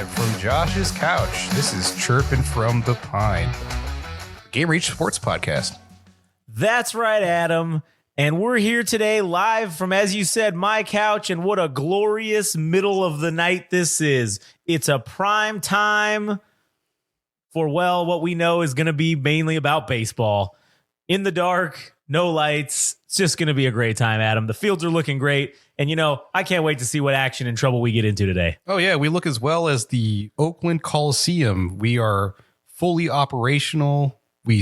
live from Josh's couch. This is Chirping from the Pine, Game Reach Sports Podcast. That's right, Adam. And we're here today live from, as you said, my couch. And what a glorious middle of the night this is. It's a prime time for, well, what we know is going to be mainly about baseball. In the dark, no lights. It's just going to be a great time, Adam. The fields are looking great. And, you know, I can't wait to see what action and trouble we get into today. Oh, yeah. We look as well as the Oakland Coliseum. We are fully operational. I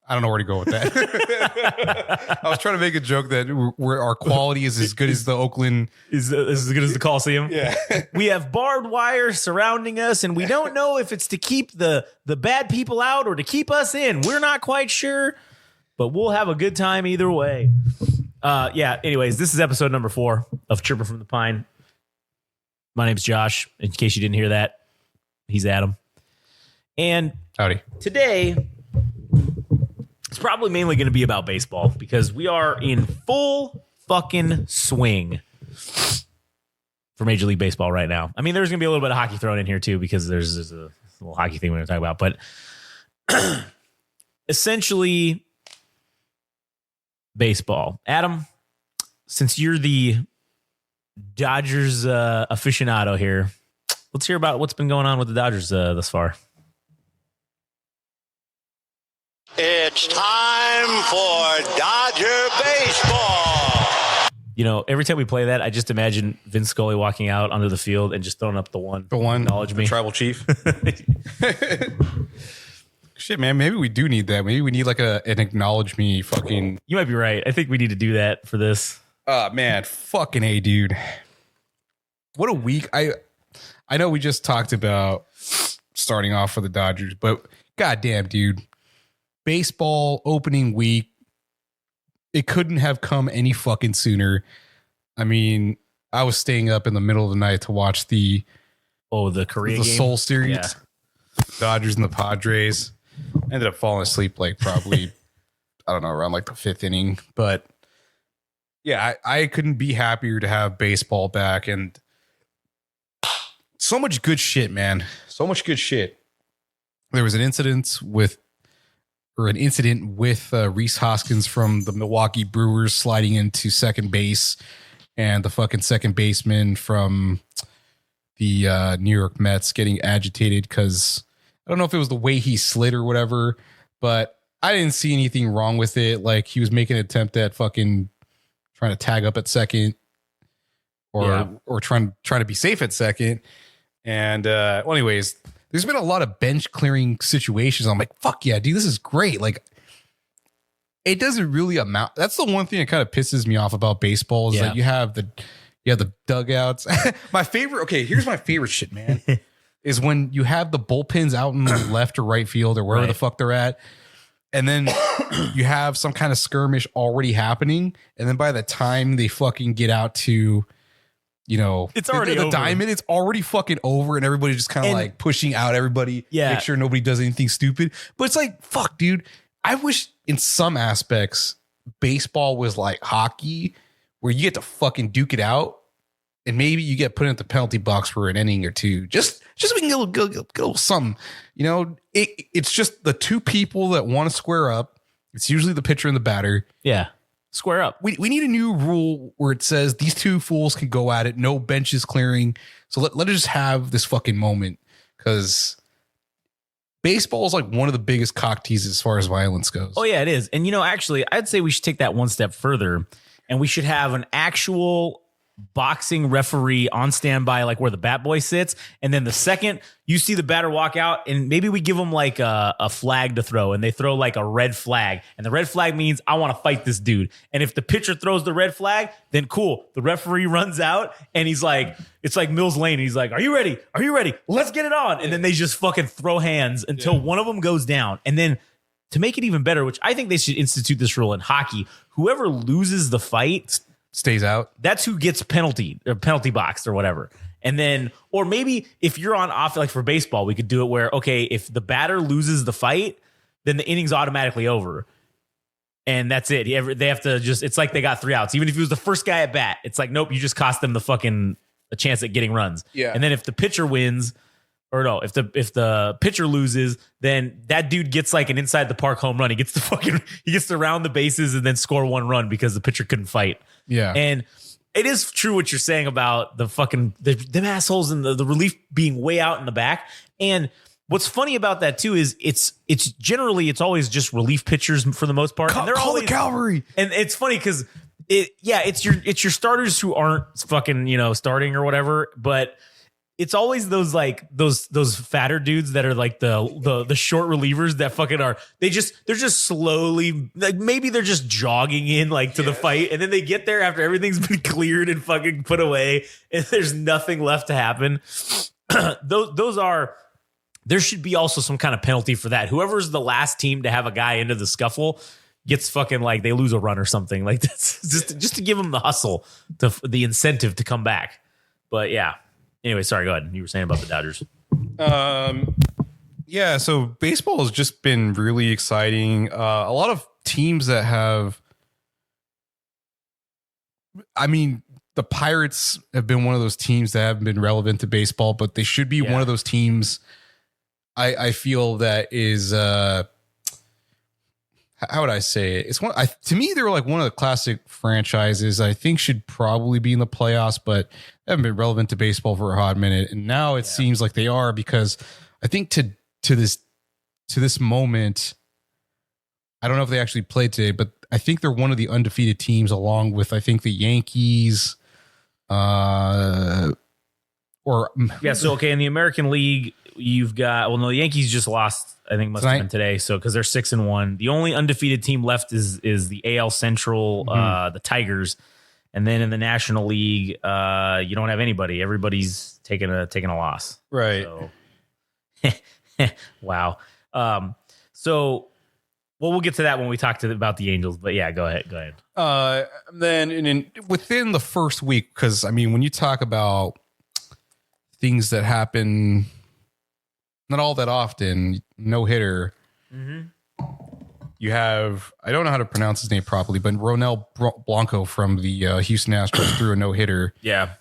don't know where to go with that. I was trying to make a joke that our quality is as good as the Oakland. Is as good as the Coliseum? Yeah. We have barbed wire surrounding us, and we don't know if it's to keep the bad people out or to keep us in. We're not quite sure, but we'll have a good time either way. Anyways, this is episode number 4 of Chirping from the Pine. My name's Josh. In case you didn't hear that, he's Adam. And Howdy. Today, it's probably mainly going to be about baseball because we are in full fucking swing for Major League Baseball right now. I mean, there's going to be a little bit of hockey thrown in here too because there's a little hockey thing we're going to talk about. But essentially, baseball. Adam, since you're the Dodgers aficionado here, let's hear about what's been going on with the Dodgers thus far. It's time for Dodger baseball. You know, every time we play that, I just imagine Vince Scully walking out onto the field and just throwing up the one. Acknowledge me. Tribal chief. Shit, man. Maybe we do need that. Maybe we need like an acknowledge me fucking. You might be right. I think we need to do that for this. Man. Fucking A, dude. What a week. I know we just talked about starting off for the Dodgers, but goddamn, dude. Baseball opening week, it couldn't have come any fucking sooner. I mean, I was staying up in the middle of the night to watch the Korea game? Seoul series, yeah. Dodgers and the Padres. Ended up falling asleep like probably I don't know, around like the 5th inning. But yeah, I couldn't be happier to have baseball back, and so much good shit, man. So much good shit. There was an incident with Rhys Hoskins from the Milwaukee Brewers sliding into second base, and the fucking second baseman from the New York Mets getting agitated because I don't know if it was the way he slid or whatever, but I didn't see anything wrong with it. Like he was making an attempt at fucking trying to tag up at second or trying to be safe at second. And anyways, there's been a lot of bench clearing situations. I'm like, fuck yeah, dude, this is great. Like, it doesn't really amount. That's the one thing that kind of pisses me off about baseball is that you have the dugouts. My favorite. Okay, here's my favorite shit, man. Is when you have the bullpens out in the left or right field or wherever the fuck they're at, and then you have some kind of skirmish already happening, and then by the time they fucking get out to, you know, it's already the over. diamond, it's already fucking over, and everybody's just kind of like pushing out everybody, make sure nobody does anything stupid. But it's like, fuck, dude. I wish in some aspects baseball was like hockey, where you get to fucking duke it out, and maybe you get put into the penalty box for an inning or two. Just so we can get a little something. You know, it's just the two people that want to square up. It's usually the pitcher and the batter. Yeah. Square up. We need a new rule where it says these two fools can go at it. No benches clearing. So let us just have this fucking moment, because baseball is like one of the biggest cock teases as far as violence goes. Oh, yeah, it is. And, you know, actually, I'd say we should take that one step further, and we should have an actual boxing referee on standby, like where the bat boy sits. And then the second you see the batter walk out, and maybe we give them like a flag to throw, and they throw like a red flag. And the red flag means I want to fight this dude. And if the pitcher throws the red flag, then cool. The referee runs out, and he's like, it's like Mills Lane. He's like, are you ready? Are you ready? Let's get it on. And then they just fucking throw hands until one of them goes down. And then to make it even better, which I think they should institute this rule in hockey, whoever loses the fight stays out. That's who gets penalty boxed or whatever. And then, or maybe if you're on off, like for baseball, we could do it where, okay, if the batter loses the fight, then the inning's automatically over. And that's it. They have to just, it's like they got 3 outs. Even if he was the first guy at bat, it's like, nope, you just cost them the fucking a chance at getting runs. Yeah. And then if the pitcher wins, or no, if the pitcher loses, then that dude gets like an inside the park home run. He gets to round the bases and then score 1 run because the pitcher couldn't fight. Yeah. And it is true what you're saying about the fucking them assholes and the relief being way out in the back. And what's funny about that too is it's generally it's always just relief pitchers for the most part. And they're Call always, the cavalry. and it's funny because it's your starters who aren't fucking starting or whatever, but it's always those fatter dudes that are like the short relievers that fucking they're just slowly, like maybe they're just jogging in like to the fight, and then they get there after everything's been cleared and fucking put away and there's nothing left to happen. There should be also some kind of penalty for that. Whoever's the last team to have a guy into the scuffle gets fucking like they lose a run or something like that's just to give them the hustle, the incentive to come back. But yeah. Anyway, sorry, go ahead. You were saying about the Dodgers. Yeah, so baseball has just been really exciting. A lot of teams that have, I mean, the Pirates have been one of those teams that haven't been relevant to baseball, but they should be one of those teams. I feel that is, how would I say it? It's to me, they're like one of the classic franchises I think should probably be in the playoffs, but haven't been relevant to baseball for a hot minute. And now it seems like they are, because I think to this moment, I don't know if they actually played today, but I think they're one of the undefeated teams along with, I think, the Yankees, So, okay. In the American League, you've got, the Yankees just lost, I think must have been today. So, cause they're 6-1. The only undefeated team left is the AL Central, the Tigers. And then in the National League, you don't have anybody. Everybody's taking a loss. Right. So, wow. We'll get to that when we talk about the Angels, but yeah, go ahead. Then within the first week, because I mean, when you talk about things that happen not all that often, no hitter. Mm-hmm. You have, I don't know how to pronounce his name properly, but Ronel Blanco from the Houston Astros threw a no hitter. Yeah.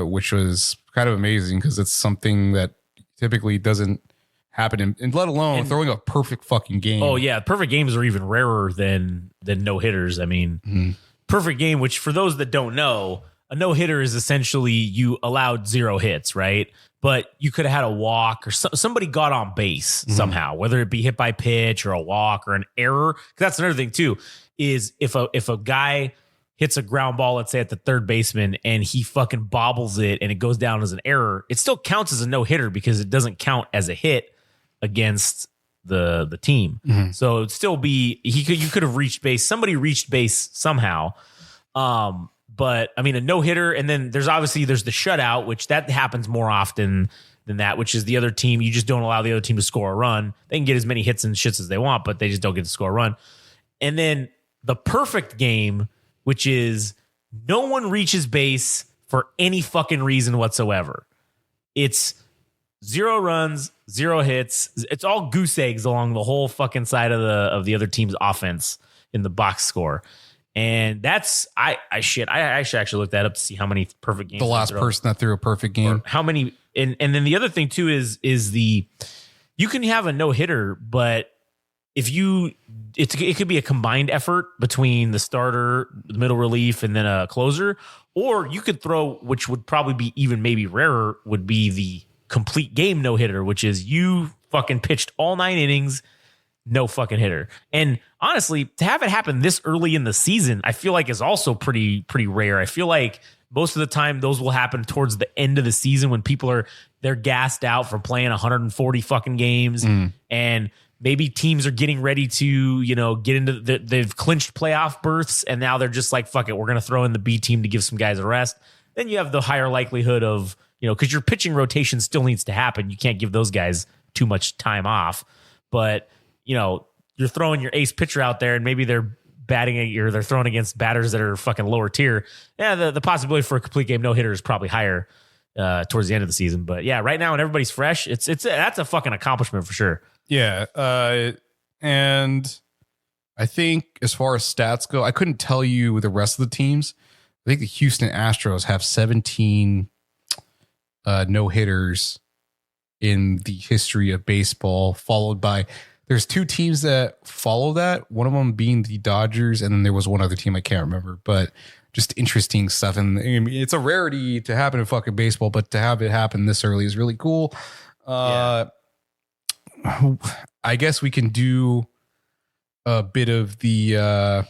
Which was kind of amazing because it's something that typically doesn't happen, and let alone throwing a perfect fucking game. Oh yeah, perfect games are even rarer than no hitters. I mean, perfect game, which for those that don't know, a no hitter is essentially you allowed 0 hits, right? But you could have had a walk or somebody got on base somehow, whether it be hit by pitch or a walk or an error. 'Cause that's another thing too, is if a guy hits a ground ball, let's say at the third baseman, and he fucking bobbles it and it goes down as an error, it still counts as a no hitter because it doesn't count as a hit against the team. So it'd still be, you could have reached base. Somebody reached base somehow. But I mean, a no hitter, and then there's the shutout, which that happens more often than that, which is the other team. You just don't allow the other team to score a run. They can get as many hits and shits as they want, but they just don't get to score a run. And then the perfect game, which is no one reaches base for any fucking reason whatsoever. It's 0 runs, 0 hits. It's all goose eggs along the whole fucking side of the other team's offense in the box score. And that's I should actually look that up to see how many perfect games. The last person that threw a perfect game. How many? And then the other thing too is you can have a no hitter, but if it could be a combined effort between the starter, the middle relief, and then a closer, or you could throw, which would probably be even maybe rarer, would be the complete game no hitter, which is you fucking pitched all 9 innings. No fucking hitter. And honestly, to have it happen this early in the season, I feel like is also pretty rare. I feel like most of the time those will happen towards the end of the season when they're gassed out from playing 140 fucking games, and maybe teams are getting ready to, get into they've clinched playoff berths, and now they're just like, fuck it, we're going to throw in the B team to give some guys a rest. Then you have the higher likelihood of, because your pitching rotation still needs to happen. You can't give those guys too much time off, but you're throwing your ace pitcher out there and maybe they're batting or they're throwing against batters that are fucking lower tier. Yeah, the possibility for a complete game no hitter is probably higher towards the end of the season. But yeah, right now when everybody's fresh, that's a fucking accomplishment for sure. Yeah, and I think as far as stats go, I couldn't tell you the rest of the teams. I think the Houston Astros have 17 no hitters in the history of baseball, followed by there's two teams that follow that, one of them being the Dodgers, and then there was one other team I can't remember, but just interesting stuff. And I mean, it's a rarity to happen in fucking baseball, but to have it happen this early is really cool. I guess we can do a bit of the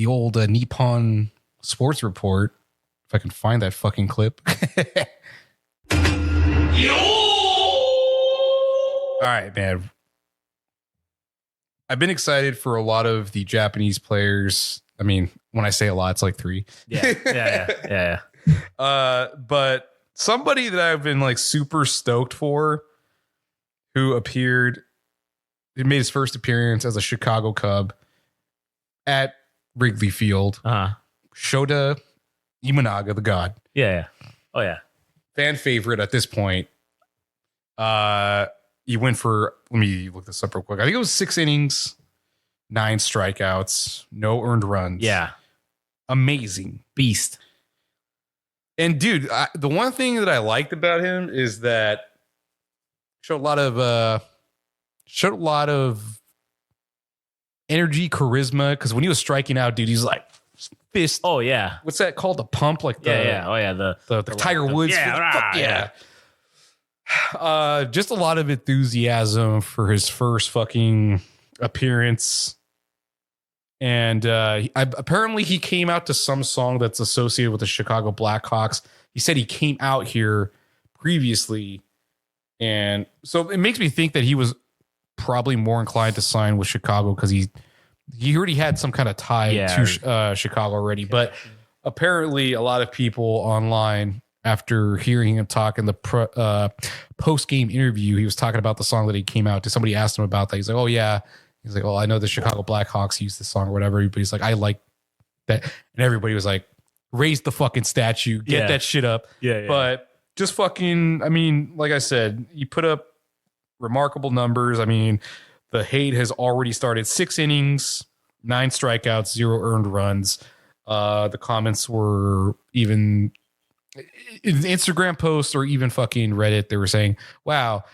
old Nippon Sports Report, if I can find that fucking clip. All right, man. I've been excited for a lot of the Japanese players. I mean, when I say a lot, it's like 3. Yeah. But somebody that I've been like super stoked for, who he made his first appearance as a Chicago Cub at Wrigley Field. Shota Imanaga, the God. Yeah. Oh yeah. Fan favorite at this point. He went for, let me look this up real quick. I think it was 6 innings, 9 strikeouts, no earned runs. Yeah. Amazing. Beast. And dude, the one thing that I liked about him is that showed a lot of energy, charisma. Because when he was striking out, dude, he's like fist. Oh yeah. What's that called? The pump, like the Oh yeah. the Tiger Woods. Yeah. Just a lot of enthusiasm for his first fucking appearance. And apparently he came out to some song that's associated with the Chicago Blackhawks. He said he came out here previously. And so it makes me think that he was probably more inclined to sign with Chicago because he already had some kind of tie to Chicago already. But apparently a lot of people online, after hearing him talk in the post-game interview, he was talking about the song that he came out to. Somebody asked him about that. He's like, oh, yeah. He's like, oh, I know the Chicago Blackhawks use this song or whatever. But he's like, I like that. And everybody was like, raise the fucking statue. Get that shit up. Yeah. But just fucking, I mean, like I said, he put up remarkable numbers. I mean, the hate has already started. 6 innings, 9 strikeouts, 0 earned runs. The comments were even... in Instagram posts or even fucking Reddit, they were saying, wow,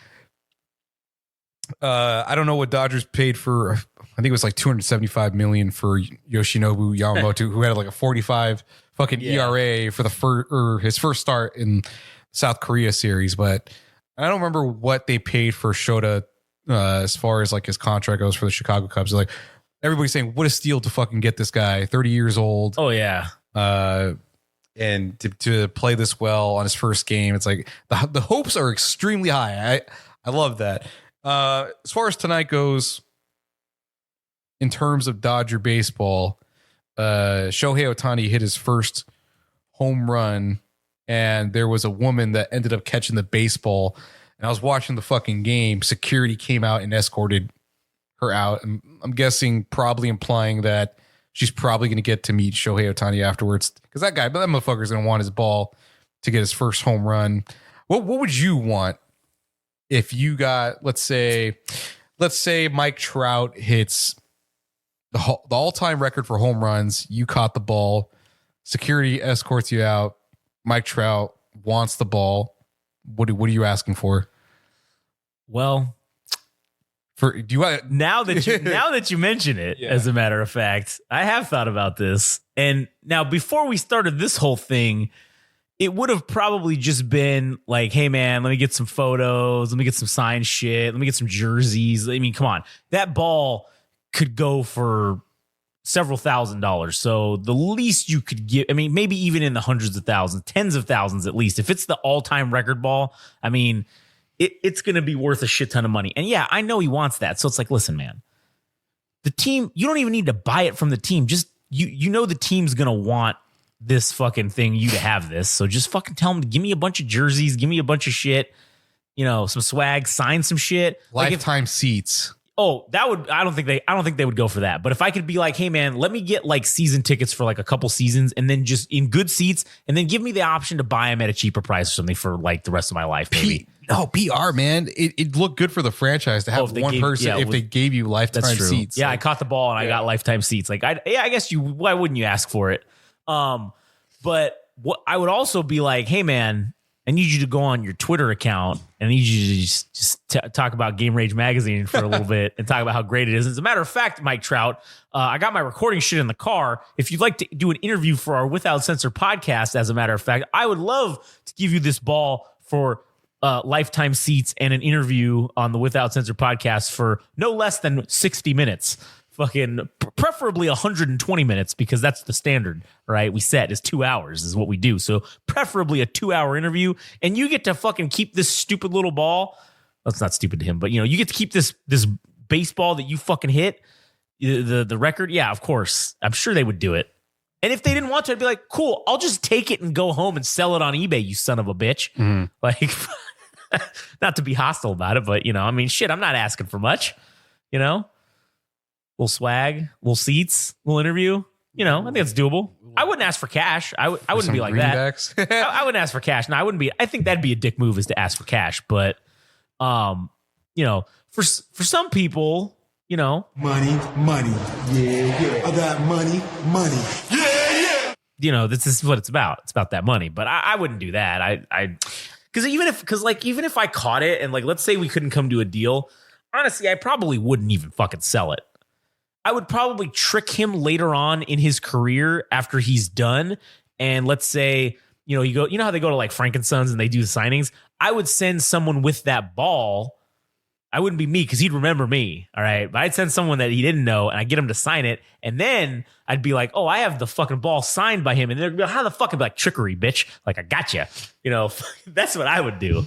I don't know what Dodgers paid for. I think it was like $275 million for Yoshinobu Yamamoto, who had like a 45 fucking ERA for his first start in South Korea series. But I don't remember what they paid for Shota as far as like his contract goes for the Chicago Cubs. Like everybody's saying, what a steal to fucking get this guy, 30 years old. Oh yeah. And to play this well on his first game, it's like the hopes are extremely high. I love that. As far as tonight goes, in terms of Dodger baseball, Shohei Ohtani hit his first home run, and there was a woman that ended up catching the baseball. And I was watching the fucking game. Security came out and escorted her out. And I'm guessing, probably implying that she's probably going to get to meet Shohei Ohtani afterwards, because that motherfucker's going to want his ball to get his first home run. What would you want if you got, let's say Mike Trout hits the all-time record for home runs. You caught the ball. Security escorts you out. Mike Trout wants the ball. What are you asking for? Well, now that you mention it, as a matter of fact, I have thought about this. And now, before we started this whole thing, it would have probably just been like, hey man, let me get some photos, let me get some signed shit, let me get some jerseys. I mean, come on, that ball could go for several $1,000s. So the least you could give, I mean, maybe even in the hundreds of thousands, tens of thousands at least. If it's the all-time record ball, I mean, it's going to be worth a shit ton of money. And yeah, I know he wants that. So it's like, listen, man, the team, you don't even need to buy it from the team. Just, you know, the team's going to want this fucking thing, you to have this. So just fucking tell them to give me a bunch of jerseys, give me a bunch of shit, you know, some swag, sign some shit. Lifetime seats. Oh, that would, I don't think they would go for that. But if I could be like, hey man, let me get like season tickets for like a couple seasons and then just in good seats and then give me the option to buy them at a cheaper price or something for like the rest of my life. Maybe. PR, man. It'd look good for the franchise to have one person if they gave you lifetime seats. Yeah, I caught the ball and I got lifetime seats. Like, I guess why wouldn't you ask for it? But what I would also be like, hey man, I need you to go on your Twitter account and I need you to just talk about Game Rage Magazine for a little bit and talk about how great it is. As a matter of fact, Mike Trout, I got my recording shit in the car. If you'd like to do an interview for our Without Censor podcast, as a matter of fact, I would love to give you this ball for lifetime seats and an interview on the Without Censor podcast for no less than 60 minutes. Fucking preferably 120 minutes because that's the standard, right? We set is 2 hours is what we do. So preferably a 2-hour interview, and you get to fucking keep this stupid little ball. That's not stupid to him, but you get to keep this baseball that you fucking hit the record. Yeah, of course. I'm sure they would do it. And if they didn't want to, I'd be like, cool, I'll just take it and go home and sell it on eBay, you son of a bitch. Like, not to be hostile about it, but shit, I'm not asking for much, Little swag, little seats, little interview. I think it's doable. I wouldn't ask for cash. I wouldn't be like that. I wouldn't ask for cash. No, I wouldn't be. I think that'd be a dick move is to ask for cash. But, for some people, money. Yeah. I got money. Yeah. This is what it's about. It's about that money. But I wouldn't do that. Because even if I caught it and let's say we couldn't come to a deal, honestly, I probably wouldn't even fucking sell it. I would probably trick him later on in his career after he's done. And let's say, you go, how they go to Frank and Sons and they do the signings. I would send someone with that ball. I wouldn't be me because he'd remember me. All right. But I'd send someone that he didn't know and I'd get him to sign it. And then I'd be like, oh, I have the fucking ball signed by him. And they'd be like, how the fuck? I'd be like, trickery, bitch. Like, I got you. That's what I would do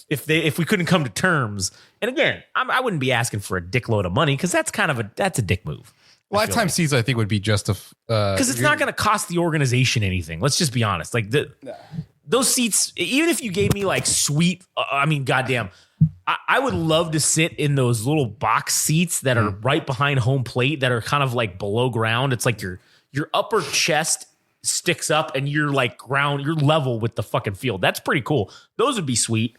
if we couldn't come to terms. And again, I wouldn't be asking for a dickload of money because that's a dick move. Lifetime seats, I think, would be just because it's not going to cost the organization anything. Let's just be honest. Those seats, even if you gave me sweet, goddamn, I would love to sit in those little box seats that are right behind home plate that are kind of below ground. It's your upper chest sticks up and you're you're level with the fucking field. That's pretty cool. Those would be sweet.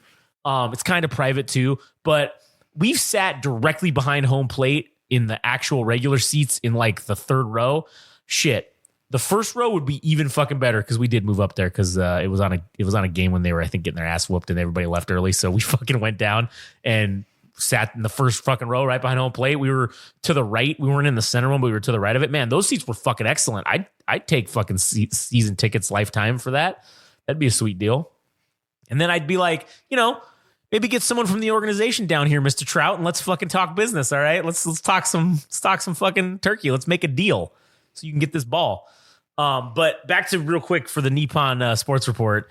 It's kind of private too, but we've sat directly behind home plate in the actual regular seats in the third row. Shit. The first row would be even fucking better because we did move up there because it was on a game when they were, I think, getting their ass whooped and everybody left early. So we fucking went down and sat in the first fucking row right behind home plate. We were to the right. We weren't in the center one, but we were to the right of it. Man, those seats were fucking excellent. I'd take fucking season tickets lifetime for that. That'd be a sweet deal. And then I'd be like, maybe get someone from the organization down here, Mr. Trout, and let's fucking talk business. All right, let's talk some fucking turkey. Let's make a deal so you can get this ball. But back to real quick for the Nippon Sports Report.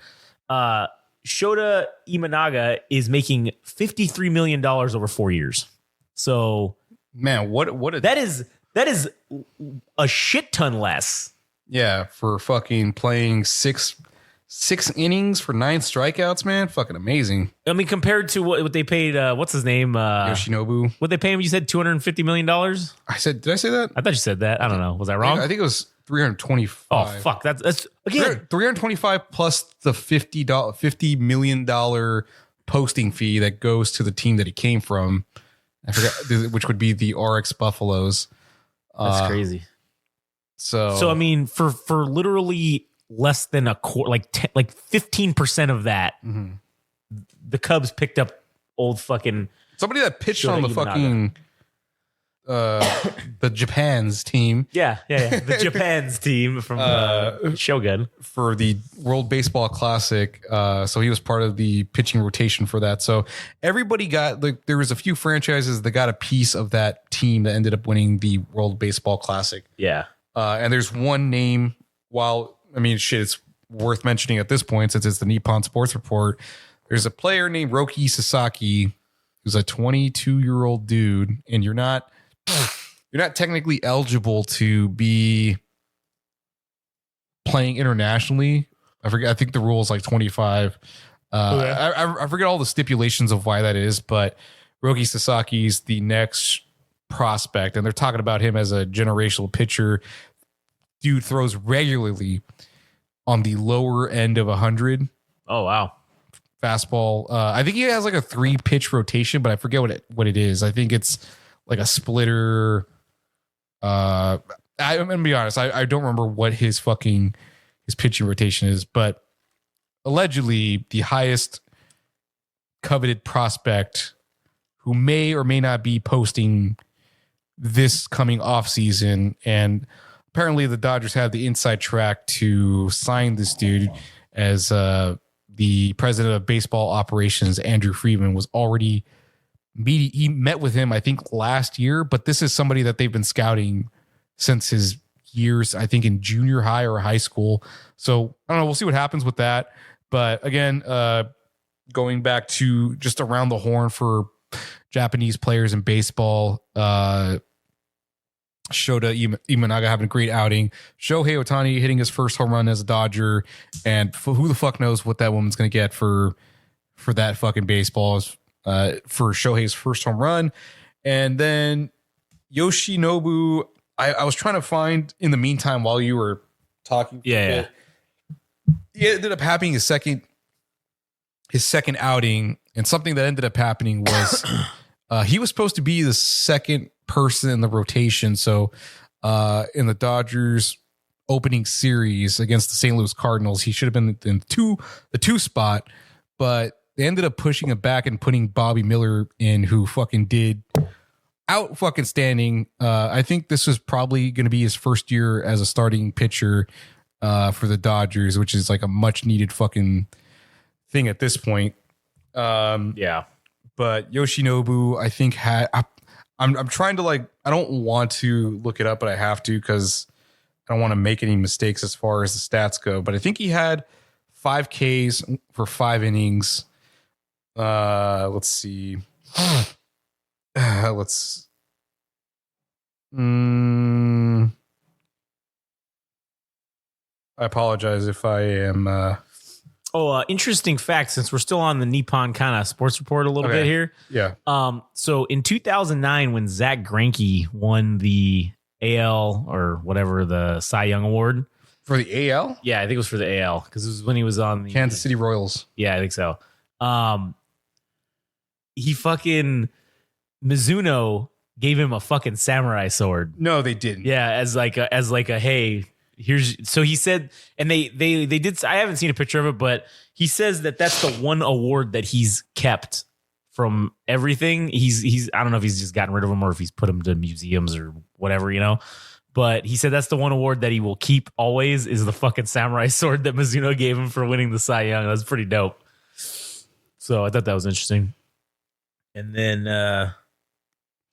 Shota Imanaga is making $53 million over 4 years. So, man, what that is a shit ton less. Yeah, for fucking playing six innings for 9 strikeouts, man, fucking amazing. I mean, compared to what they paid, what's his name? Yoshinobu. What they pay him? You said $250 million. Did I say that? I thought you said that. I don't know. Was I wrong? I think it was 325. Oh fuck! That's again 325 plus the $50 million posting fee that goes to the team that he came from. I forgot which would be the RX Buffaloes. That's crazy. So I mean, for literally less than a quarter, like 15% of that, the Cubs picked up old fucking somebody that pitched on the fucking the Japan's team. Yeah. The Japan's team from Shogun for the World Baseball Classic. So he was part of the pitching rotation for that. So everybody got there was a few franchises that got a piece of that team that ended up winning the World Baseball Classic. Yeah. And there's one name. It's worth mentioning at this point since it's the Nippon Sports Report. There's a player named Roki Sasaki who's a 22-year-old dude, and you're not technically eligible to be playing internationally. I forget. I think the rule is 25. I forget all the stipulations of why that is, but Roki Sasaki's the next prospect, and they're talking about him as a generational pitcher. Dude throws regularly on the lower end of 100. Oh wow! Fastball. I think he has a 3-pitch rotation, but I forget what it is. I think it's a splitter. I'm gonna be honest. I don't remember what his pitching rotation is, but allegedly the highest coveted prospect who may or may not be posting this coming off season. And apparently the Dodgers have the inside track to sign this dude, as the president of baseball operations, Andrew Friedman, was already he met with him, I think, last year, but this is somebody that they've been scouting since his years, I think, in junior high or high school. So I don't know. We'll see what happens with that. But again, going back to just around the horn for Japanese players in baseball, Shota Imanaga having a great outing. Shohei Ohtani hitting his first home run as a Dodger, and who the fuck knows what that woman's going to get for that fucking baseball for Shohei's first home run. And then Yoshinobu, I was trying to find in the meantime while you were talking. Yeah. He ended up having his second outing, and something that ended up happening was he was supposed to be the second person in the rotation. So in the Dodgers opening series against the St. Louis Cardinals, he should have been in the two spot, but they ended up pushing him back and putting Bobby Miller in, who fucking did out fucking standing. I think this was probably going to be his first year as a starting pitcher for the Dodgers, which is like a much needed fucking thing at this point. Yeah. But Yoshinobu, I think I'm trying to I don't want to look it up, but I have to, because I don't want to make any mistakes as far as the stats go. But I think he had 5 Ks for 5 innings. Let's see. I apologize if I am. Interesting fact, since we're still on the Nippon kind of sports report a little bit here. Yeah. So in 2009, when Zach Greinke won the AL or whatever, the Cy Young Award For the AL? Yeah, I think it was for the AL, because it was when he was on the Kansas City Royals. Yeah, I think so. He fucking Mizuno gave him a fucking samurai sword. No, they didn't. Yeah, as like a hey, here's, so he said, and they did, I haven't seen a picture of it, but he says that that's the one award that he's kept from everything. He's I don't know if he's just gotten rid of them or if he's put them to museums or whatever, you know. But he said that's the one award that he will keep always, is the fucking samurai sword that Mizuno gave him for winning the Cy Young. That's pretty dope. So I thought that was interesting. And then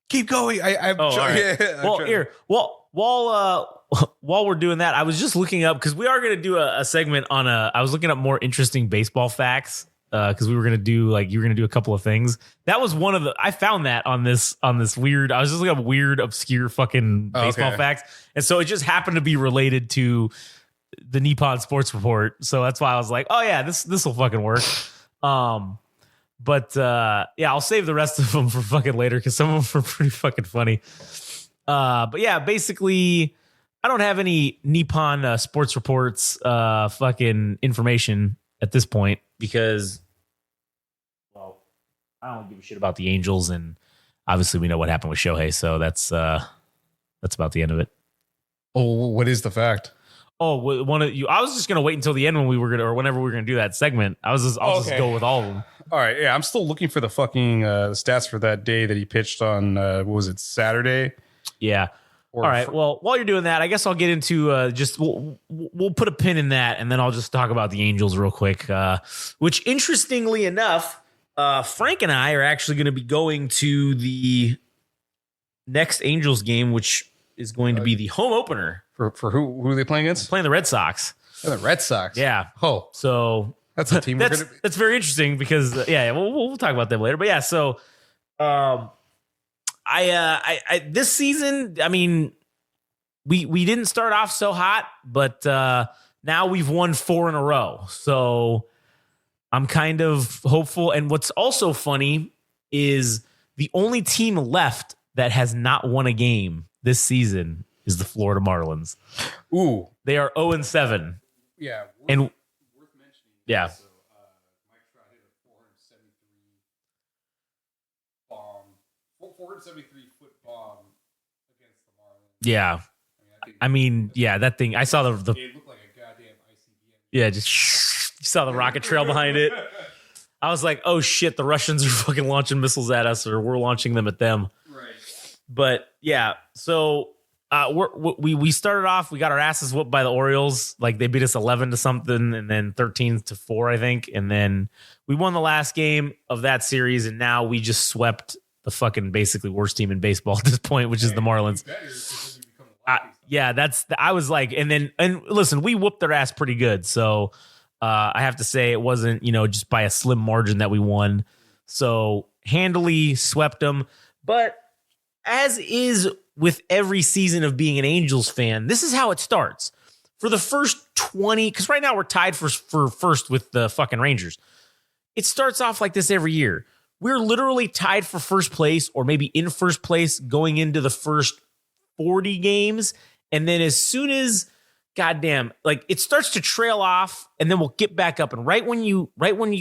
keep going. I'm all right. Yeah, while we're doing that, I was just looking up, because we are going to do a segment on I was looking up more interesting baseball facts, because we were going to do, like, you were going to do a couple of things. That was one of the, I found that on this weird, I was just looking up weird, obscure fucking baseball facts. And so it just happened to be related to the Nippon Sports Report. So that's why I was like, oh yeah, this will fucking work. But yeah, I'll save the rest of them for fucking later, because some of them are pretty fucking funny. But yeah, basically, I don't have any Nippon Sports Reports fucking information at this point, because, well, I don't give a shit about the Angels, and obviously we know what happened with Shohei, so that's about the end of it. Oh, what is the fact? Oh, one of you. I was just gonna wait until the end when we were gonna, or whenever we were gonna do that segment. I'll just go with all of them. All right, yeah, I'm still looking for the fucking stats for that day that he pitched on. What was it, Saturday? Yeah. All right. Well, while you're doing that, I guess I'll get into just we'll put a pin in that, and then I'll just talk about the Angels real quick. Which, interestingly enough, Frank and I are actually going to be going to the next Angels game, which is going to be the home opener. For who are they playing against? Playing the Red Sox. Oh, the Red Sox. Yeah. Oh, so that's a team. That's very interesting, because we'll talk about them later. But yeah, so I this season, I mean, we didn't start off so hot, but now we've won 4 in a row. So I'm kind of hopeful. And what's also funny is the only team left that has not won a game this season is the Florida Marlins. Ooh, they are 0-7. Yeah, and worth mentioning. Yeah. So, Mike Trout hit a 473 foot bomb against the Marlins. Yeah. I mean, yeah, that thing, I saw the it looked like a goddamn ICBM. Yeah, just You saw the rocket trail behind it. I was like, oh shit, the Russians are fucking launching missiles at us, or we're launching them at them. Right. But yeah, so we started off, we got our asses whooped by the Orioles. Like they beat us 11 to something and then 13-4, I think. And then we won the last game of that series. And now we just swept the fucking basically worst team in baseball at this point, which is the Marlins. Yeah, I was like, and listen, we whooped their ass pretty good. So I have to say it wasn't, just by a slim margin that we won. So handily swept them. But as is with every season of being an Angels fan, this is how it starts. For the first 20, because right now we're tied for first with the fucking Rangers. It starts off like this every year. We're literally tied for first place, or maybe in first place going into the first 40 games. And then as soon as, goddamn, like it starts to trail off, and then we'll get back up. And right when you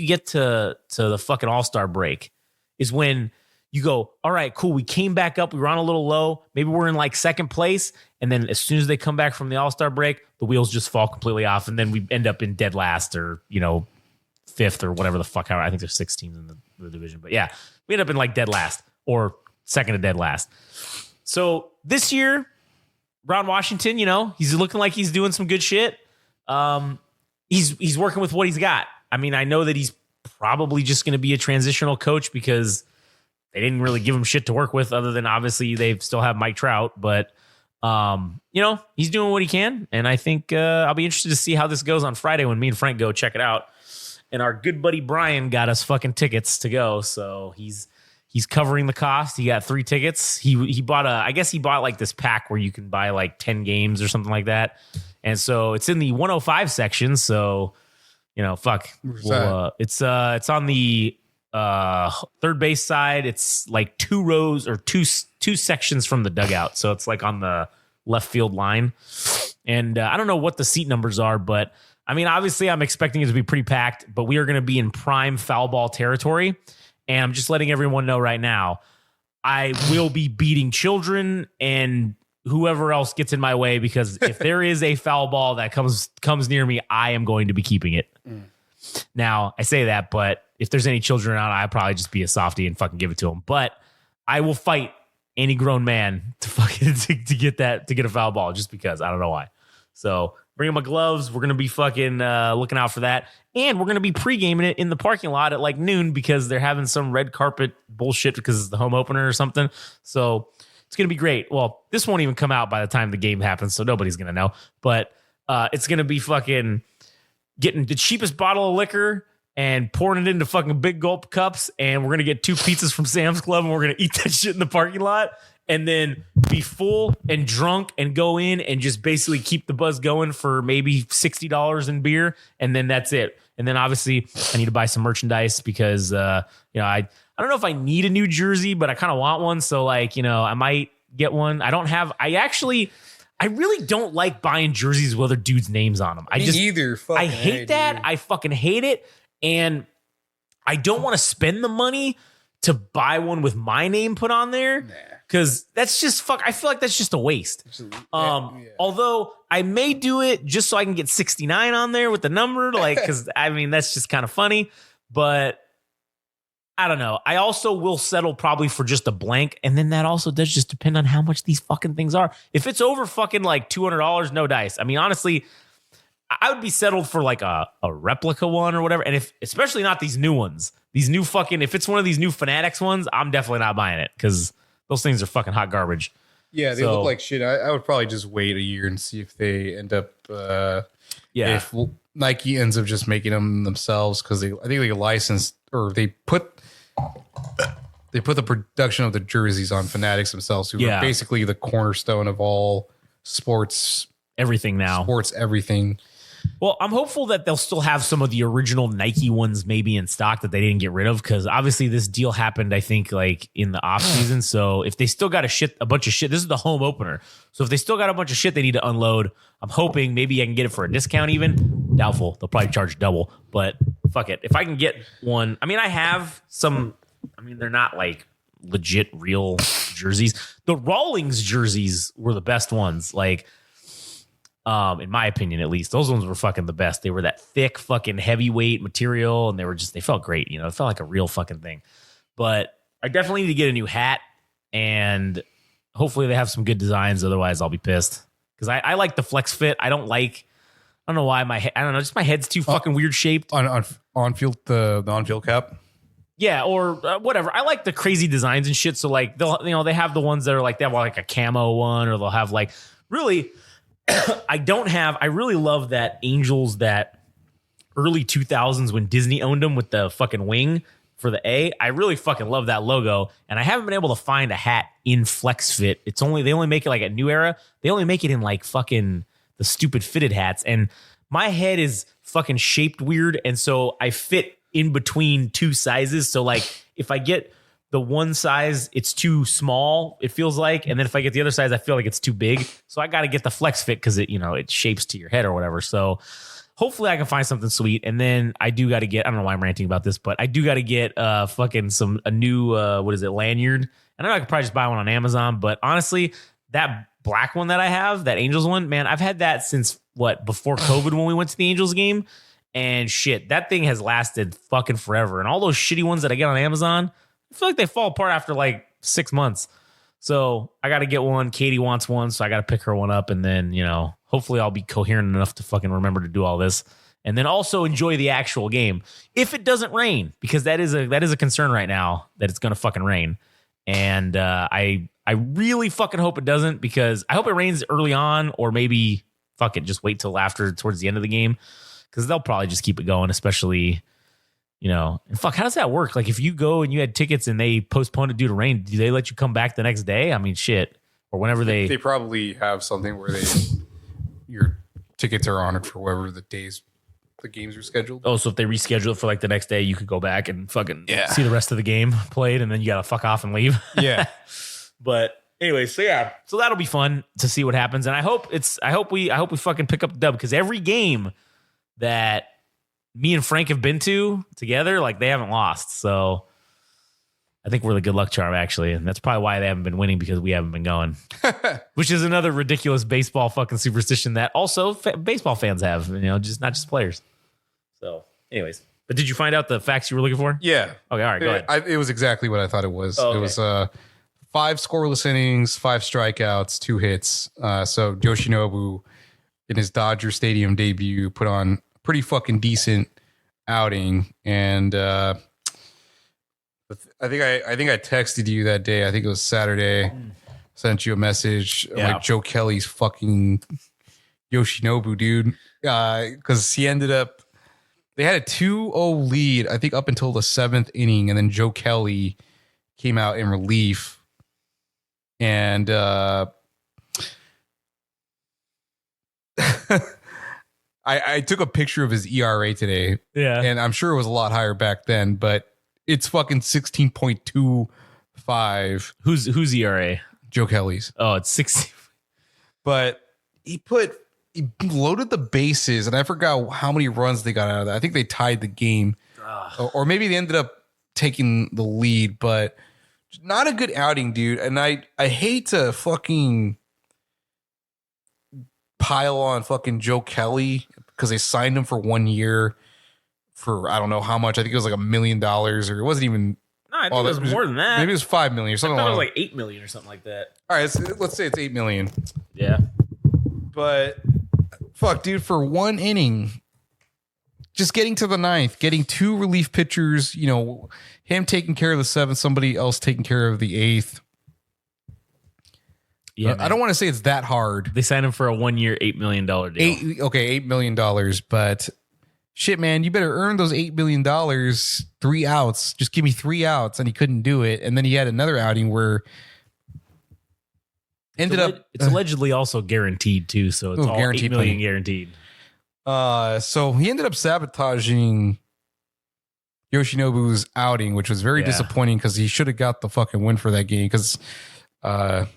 get to the fucking All-Star break is when you go, all right, cool. We came back up. We were on a little low. Maybe we're in like second place. And then as soon as they come back from the All-Star break, the wheels just fall completely off. And then we end up in dead last, or, fifth, or whatever the fuck. I think there's 6 teams in the division. But yeah, we end up in like dead last, or second to dead last. So this year, Ron Washington, he's looking like he's doing some good shit. He's working with what he's got. I mean, I know that he's probably just going to be a transitional coach because they didn't really give him shit to work with, other than obviously they still have Mike Trout. But, he's doing what he can. And I think I'll be interested to see how this goes on Friday when me and Frank go check it out. And our good buddy Brian got us fucking tickets to go. So he's covering the cost. He got 3 tickets. He bought like this pack where you can buy like 10 games or something like that. And so it's in the 105 section. So, fuck. It's on the third base side. It's like 2 rows or two sections from the dugout. So it's like on the left field line. And I don't know what the seat numbers are, but I mean, obviously I'm expecting it to be pretty packed, but we are going to be in prime foul ball territory. And I'm just letting everyone know right now, I will be beating children and whoever else gets in my way, because if there is a foul ball that comes near me, I am going to be keeping it. Now, I say that, but if there's any children around, I'll probably just be a softie and fucking give it to them. But I will fight any grown man to fucking to get a foul ball, just because. I don't know why. So bring my gloves. We're going to be fucking looking out for that. And we're going to be pre-gaming it in the parking lot at like noon, because they're having some red carpet bullshit because it's the home opener or something. So it's going to be great. Well, this won't even come out by the time the game happens, so nobody's going to know. But it's going to be fucking getting the cheapest bottle of liquor and pouring it into fucking big gulp cups. And we're going to get 2 pizzas from Sam's Club, and we're going to eat that shit in the parking lot. And then be full and drunk and go in and just basically keep the buzz going for maybe $60 in beer. And then that's it. And then obviously I need to buy some merchandise because, I don't know if I need a new jersey, but I kind of want one. So like, I might get one. I really don't like buying jerseys with other dudes' names on them. I hate that. Dude. I fucking hate it. And I don't want to spend the money to buy one with my name put on there. Nah. Because that's just I feel like that's just a waste. Although I may do it just so I can get 69 on there with the number, because I mean that's just kind of funny. But I don't know. I also will settle probably for just a blank, and then that also does just depend on how much these fucking things are. If it's over fucking like $200, no dice. I mean, honestly, I would be settled for like a replica one or whatever. And especially not these new ones, these new fucking. If it's one of these new Fanatics ones, I'm definitely not buying it because those things are fucking hot garbage. Yeah, they look like shit. I would probably just wait a year and see if they end up. If Nike ends up just making them themselves, because I think they licensed, or they put the production of the jerseys on Fanatics themselves, who are basically the cornerstone of all sports. Everything now. Sports everything. Well, I'm hopeful that they'll still have some of the original Nike ones maybe in stock that they didn't get rid of, because obviously this deal happened, I think, like in the off season. So if they still got a bunch of shit, this is the home opener. So if they still got a bunch of shit they need to unload, I'm hoping maybe I can get it for a discount even. Doubtful. They'll probably charge double, but fuck it. If I can get one, I mean, I have some, I mean, they're not like legit real jerseys. The Rawlings jerseys were the best ones. Like, In my opinion, at least. Those ones were fucking the best. They were that thick fucking heavyweight material, and they felt great. It felt like a real fucking thing. But I definitely need to get a new hat, and hopefully they have some good designs. Otherwise, I'll be pissed. Because I like the flex fit. I don't know why just my head's too fucking weird shaped. On field, the on-field cap. Yeah, or whatever. I like the crazy designs and shit. So like they have the ones that are like they have like a camo one, or they'll have like really. I really love that Angels that early 2000s when Disney owned them with the fucking wing for the A. I really fucking love that logo, and I haven't been able to find a hat in flex fit. They only make it like at New Era. They only make it in like fucking the stupid fitted hats, and my head is fucking shaped weird, and so I fit in between two sizes. So like if I get the one size, it's too small, it feels like, and then if I get the other size, I feel like it's too big. So I got to get the flex fit because it shapes to your head or whatever. So hopefully I can find something sweet. And then I do got to get, I don't know why I'm ranting about this, but I do got to get a new lanyard. I know I could probably just buy one on Amazon, but honestly, that black one that I have, that Angels one, man, I've had that since before COVID when we went to the Angels game. And shit, that thing has lasted fucking forever. And all those shitty ones that I get on Amazon, I feel like they fall apart after like 6 months. So I got to get one. Katie wants one, so I got to pick her one up. And then, hopefully I'll be coherent enough to fucking remember to do all this. And then also enjoy the actual game. If it doesn't rain, because that is a concern right now, that it's going to fucking rain. And I really fucking hope it doesn't, because I hope it rains early on, or maybe fuck it, just wait till after towards the end of the game. Because they'll probably just keep it going, especially, and fuck, how does that work? Like if you go and you had tickets and they postponed it due to rain, do they let you come back the next day? I mean, shit. Or whenever they probably have something where your tickets are honored for whatever the days the games are scheduled. Oh, so if they reschedule it for like the next day, you could go back and fucking see the rest of the game played, and then you got to fuck off and leave. Yeah. But anyway, so that'll be fun to see what happens. And I hope we fucking pick up the dub, because every game that me and Frank have been to together, like they haven't lost. So I think we're the good luck charm, actually. And that's probably why they haven't been winning, because we haven't been going, which is another ridiculous baseball fucking superstition that also baseball fans have, just not just players. So anyways, but did you find out the facts you were looking for? Yeah. Okay. All right. Go ahead. It was exactly what I thought it was. Oh, okay. It was 5 scoreless innings, 5 strikeouts, 2 hits. So Yoshinobu in his Dodger Stadium debut put on pretty fucking decent outing, and I think I texted you that day. I think it was Saturday. Sent you a message like Joe Kelly's fucking Yoshinobu, dude, because he ended up. They had a 2-0 lead, I think, up until the 7th inning, and then Joe Kelly came out in relief, and I took a picture of his ERA today. Yeah. And I'm sure it was a lot higher back then, but it's fucking 16.25. Who's ERA? Joe Kelly's. Oh, it's 60. But he loaded the bases, and I forgot how many runs they got out of that. I think they tied the game. Or maybe they ended up taking the lead, but not a good outing, dude. And I hate to fucking pile on fucking Joe Kelly, because they signed him for 1 year for I don't know how much. I think it was like $1 million, or it wasn't even. No, I think it was more than that. Maybe it was $5 million or something. I thought it was like $8 million or something like that. All right, let's say it's $8 million. Yeah, but fuck, dude, for 1 inning, just getting to the 9th, getting 2 relief pitchers, him taking care of the 7th, somebody else taking care of the 8th. Yeah, I don't want to say it's that hard. They signed him for a 1 year, $8 million deal. $8 million, but shit, man, you better earn those $8 million. 3 outs, just give me 3 outs, and he couldn't do it. And then he had another outing where it's allegedly also guaranteed too, so it's all guaranteed $8 million guaranteed. So he ended up sabotaging Yoshinobu's outing, which was very disappointing, because he should have got the fucking win for that game. Because but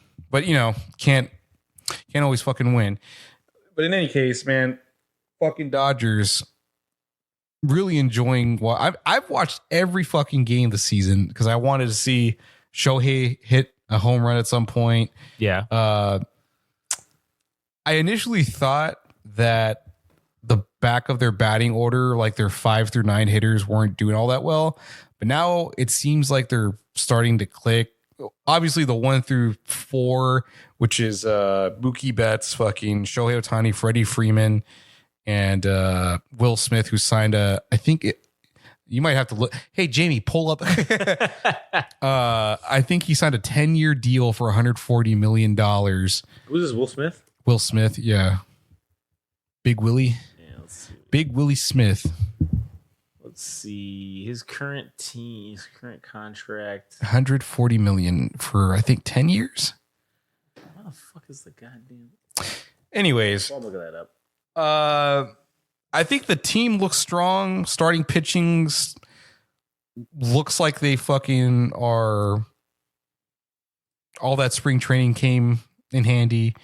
can't always fucking win. But in any case, man, fucking Dodgers really enjoying what I've watched every fucking game this season, because I wanted to see Shohei hit a home run at some point. Yeah. I initially thought that the back of their batting order, like their 5 through 9 hitters, weren't doing all that well. But now it seems like they're starting to click. Obviously, the 1 through 4, which is Mookie Betts, fucking Shohei Ohtani, Freddie Freeman, and Will Smith, who signed you might have to look. Hey, Jamie, pull up. I think he signed a 10-year deal for $140 million. Who's this, Will Smith? Will Smith, yeah. Big Willie. Yeah, let's see. Big Willie Smith. Let's see. His current contract. $140 million for, I think, 10 years. What the fuck is the goddamn? Anyways. I'll look that up. I think the team looks strong. Starting pitchings looks like they fucking are. All that spring training came in handy.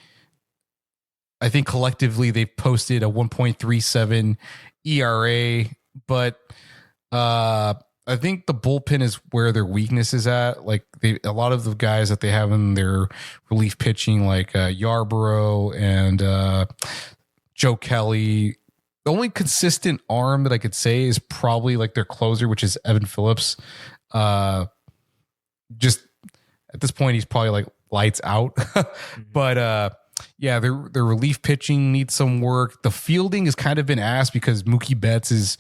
I think collectively they've posted a 1.37 ERA, but I think the bullpen is where their weakness is at. Like a lot of the guys that they have in their relief pitching, like Yarborough and Joe Kelly. The only consistent arm that I could say is probably like their closer, which is Evan Phillips. Just at this point, he's probably like lights out. But yeah, their relief pitching needs some work. The fielding has kind of been asked because Mookie Betts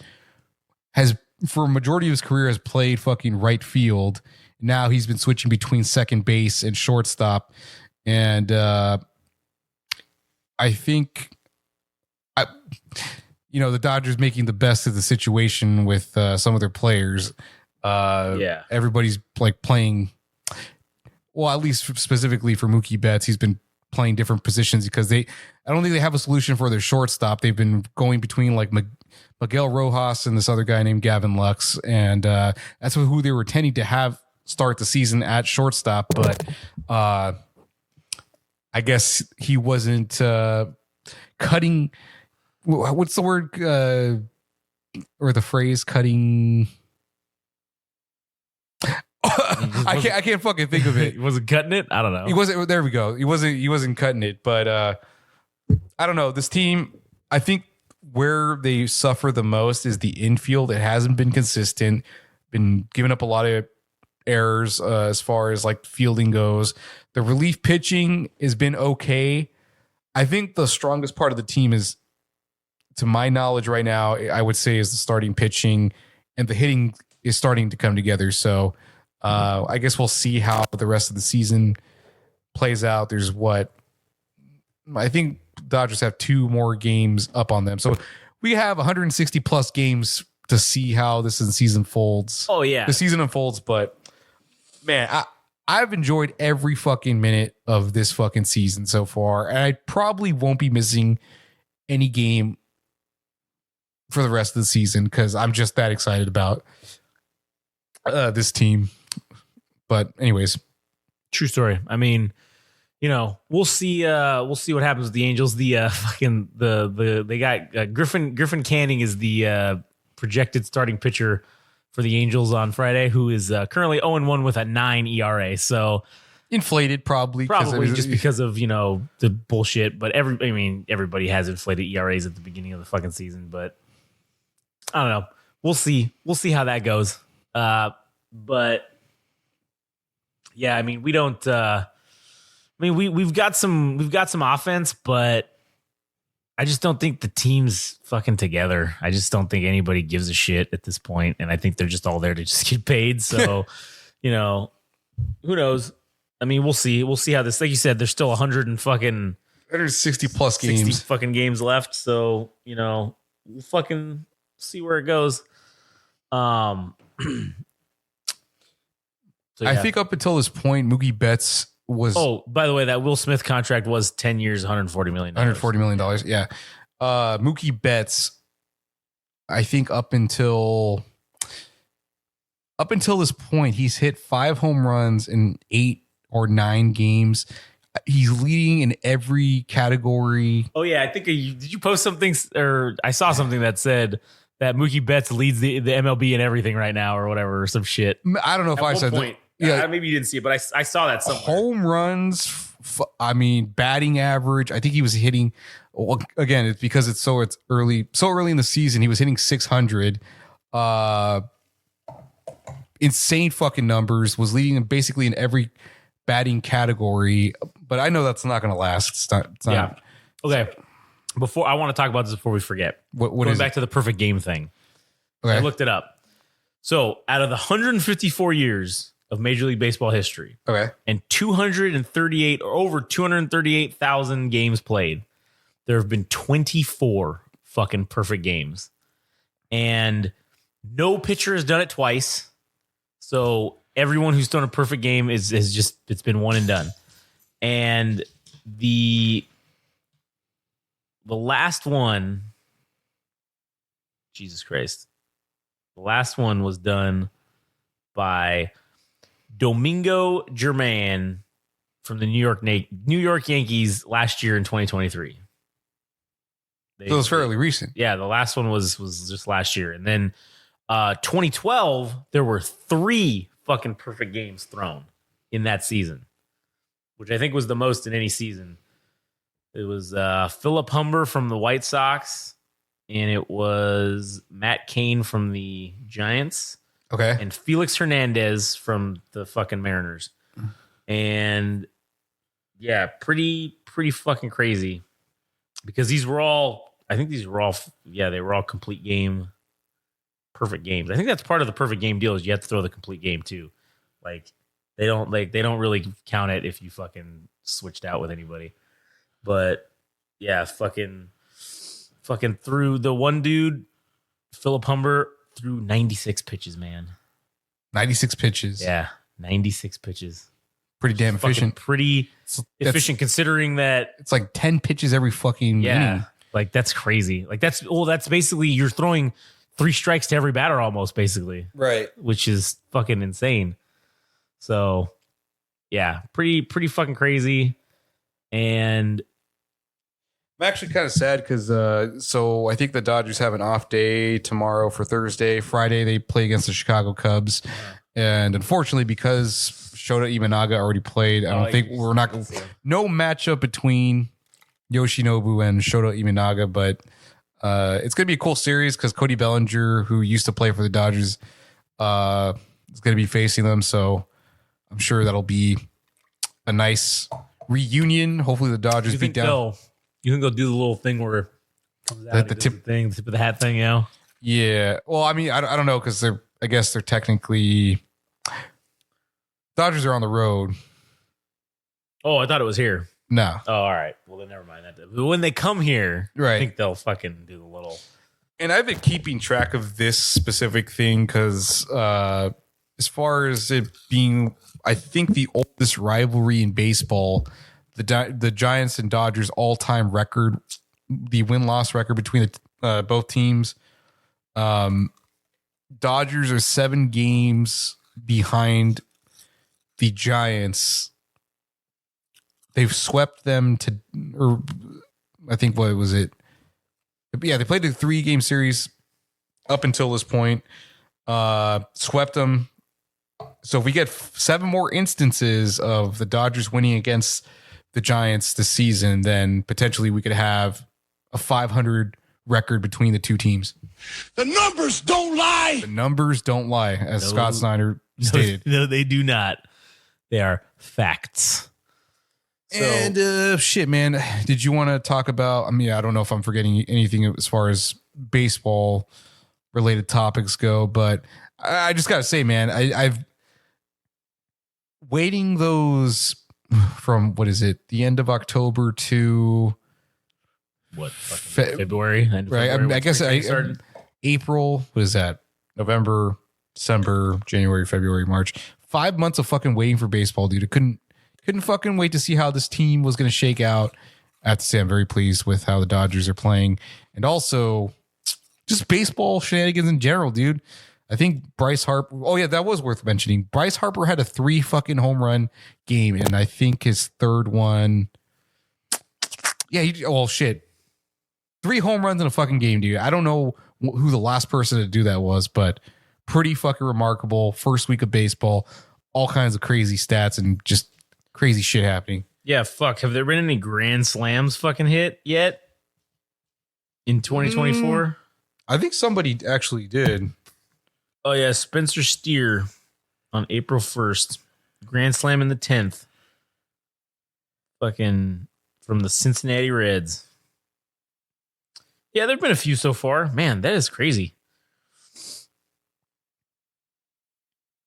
has for a majority of his career has played fucking right field. Now he's been switching between second base and shortstop. And I think the Dodgers making the best of the situation with some of their players. Yeah. Everybody's like playing. Well, at least specifically for Mookie Betts, he's been playing different positions because I don't think they have a solution for their shortstop. They've been going between like Miguel Rojas and this other guy named Gavin Lux. And that's who they were tending to have start the season at shortstop. But I guess he wasn't cutting. What's the word or the phrase cutting? I can't fucking think of it. He wasn't cutting it. I don't know. He wasn't. There we go. He wasn't cutting it. But I don't know. This team, I think where they suffer the most is the infield. It hasn't been consistent. Been giving up a lot of errors as far as like fielding goes. The relief pitching has been okay. I think the strongest part of the team is, to my knowledge right now, I would say is the starting pitching, and the hitting is starting to come together. So I guess we'll see how the rest of the season plays out. There's I think Dodgers have 2 more games up on them. So we have 160 plus games to see how this season folds. Oh yeah. The season unfolds, but man, I've enjoyed every fucking minute of this fucking season so far. And I probably won't be missing any game for the rest of the season because I'm just that excited about this team. But anyways, true story. I mean, we'll see what happens with the Angels. They got Griffin Canning is the projected starting pitcher for the Angels on Friday, who is currently 0-1 with a 9 ERA. So inflated probably just because of the bullshit. But everybody has inflated ERAs at the beginning of the fucking season. But I don't know. We'll see how that goes. But yeah, I mean, we don't. We've got some offense, but I just don't think the team's fucking together. I just don't think anybody gives a shit at this point, and I think they're just all there to just get paid. So, who knows? I mean, we'll see. We'll see how this. Like you said, there's still 160 plus games, 60 fucking games left. So we'll fucking see where it goes. So, yeah. I think up until this point, Mookie Betts was. Oh, by the way, that Will Smith contract was 10 years, $140 million. $140 million. Yeah. Mookie Betts, I think up until this point, he's hit 5 home runs in 8 or 9 games. He's leading in every category. Oh yeah, I think did you post something, or I saw something that said that Mookie Betts leads the MLB in everything right now, or whatever, or some shit. I don't know if I said point. that. Yeah, maybe you didn't see it, but I saw that somewhere. Home runs I mean, batting average. I think he was hitting. Well, again, it's because it's early in the season. He was hitting 600. Insane fucking numbers. Was leading basically in every batting category. But I know that's not going to last. It's not. Yeah. Okay. Before I want to talk about this before we forget. What Going is back to the perfect game thing. Okay. I looked it up. So out of the 154 years of Major League Baseball history Okay. and 238 or over 238,000 games played, there have been 24 fucking perfect games. And no pitcher has done it twice. So everyone who's done a perfect game is just, it's been one and done. And the last one, Jesus Christ. The last one was done by Domingo Germán from the New York Yankees last year in 2023. So it's fairly recent. Yeah, the last one was just last year. And then 2012, there were 3 fucking perfect games thrown in that season, which I think was the most in any season. It was Philip Humber from the White Sox, and it was Matt Cain from the Giants, Okay. and Felix Hernandez from the fucking Mariners. And yeah, pretty fucking crazy, because these were all, I think these were all, yeah, they were all complete game, perfect games. I think that's part of the perfect game deal is you have to throw the complete game too. Like they don't really count it if you fucking switched out with anybody. But yeah, fucking threw the one dude, Philip Humber, threw 96 pitches, man. 96 pitches. Yeah, 96 pitches. Pretty damn Fucking efficient. pretty That's- efficient considering that. It's like 10 pitches every fucking Yeah, inning. like that's crazy. Like that's basically you're throwing 3 strikes to every batter almost, basically, Right. which is fucking insane. So yeah, pretty fucking crazy. And I'm actually kind of sad because so I think the Dodgers have an off day tomorrow for Thursday. Friday they play against the Chicago Cubs, and unfortunately because Shota Imanaga already played, I don't think we're not no matchup between Yoshinobu and Shota Imanaga, but it's gonna be a cool series because Cody Bellinger, who used to play for the Dodgers, is gonna be facing them. So I'm sure that'll be a nice reunion. Hopefully the Dodgers beat down. You can go do the little thing where it comes out, The the tip of the hat thing, you know? Yeah. Well, I mean, I don't know because I guess they're technically Dodgers are on the road. Oh, I thought it was here. No. Oh, all right. Well, then never mind that. But when they come here, Right. I think they'll fucking do the little. And I've been keeping track of this specific thing because as far as it being, I think the oldest rivalry in baseball, the Giants and Dodgers all-time record, the win-loss record between both teams. Dodgers are 7 games behind the Giants. They've swept them or I think what was it? Yeah, they played a 3-game series up until this point. Swept them. So if we get 7 more instances of the Dodgers winning against the Giants this season, then potentially we could have a 500 record between the two teams. The numbers don't lie. The numbers don't lie, as Scott Snyder stated. No, they do not. They are facts. So, And shit, man, did you want to talk about? I mean, I don't know if I'm forgetting anything as far as baseball related topics go, but I just gotta say, man, I've waiting those from what is it, the end of October to what? February? End of right? February, I guess started? April. What is that? November, December, January, February, March. 5 months of fucking waiting for baseball, dude. I couldn't fucking wait to see how this team was going to shake out. I have to say, I'm very pleased with how the Dodgers are playing, and also just baseball shenanigans in general, dude. I think Bryce Harper. Oh yeah, that was worth mentioning. Bryce Harper had a 3 fucking home run game, and I think his third one. Yeah, shit. 3 home runs in a fucking game, dude. I don't know who the last person to do that was, but pretty fucking remarkable. First week of baseball, all kinds of crazy stats and just crazy shit happening. Yeah, fuck. Have there been any Grand Slams fucking hit yet in 2024? I think somebody actually did. Oh, yeah. Spencer Steer on April 1st. Grand Slam in the 10th. Fucking from the Cincinnati Reds. Yeah, there have been a few so far. Man, that is crazy.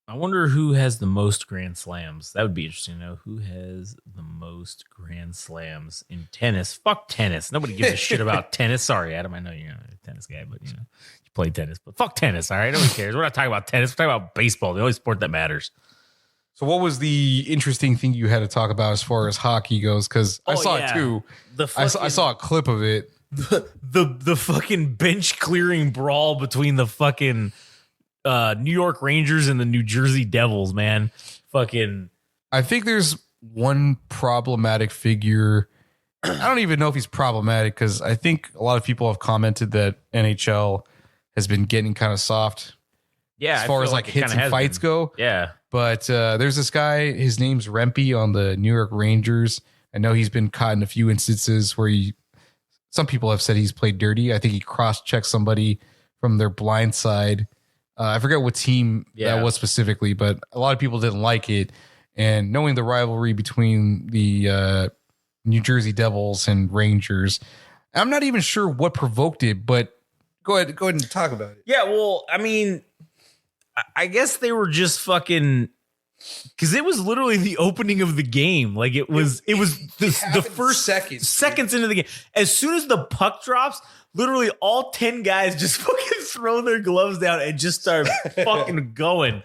I wonder who has the most Grand Slams. That would be interesting to know. Who has the most Grand Slams in tennis? Fuck tennis. Nobody gives a shit about tennis. Sorry, Adam. I know you're not a tennis guy, but you play tennis. But fuck tennis, all right? Nobody cares. We're not talking about tennis. We're talking about baseball, the only sport that matters. So what was the interesting thing you had to talk about as far as hockey goes? Because I saw it too. I saw a clip of it. The fucking bench clearing brawl between the fucking New York Rangers and the New Jersey Devils, man. Fucking. I think there's one problematic figure. I don't even know if he's problematic because I think a lot of people have commented that NHL has been getting kind of soft. Yeah, as far as like hits and fights go. Yeah. But there's this guy, his name's Rempe on the New York Rangers. I know he's been caught in a few instances where some people have said he's played dirty. I think he cross-checked somebody from their blind side. I forget what team that was specifically, but a lot of people didn't like it. And knowing the rivalry between the New Jersey Devils and Rangers, I'm not even sure what provoked it, but go ahead and talk about it. Yeah, well, I mean, I guess they were just fucking, because it was literally the opening of the game. Like it was the first seconds into the game. As soon as the puck drops, literally all 10 guys just fucking throw their gloves down and just start fucking going.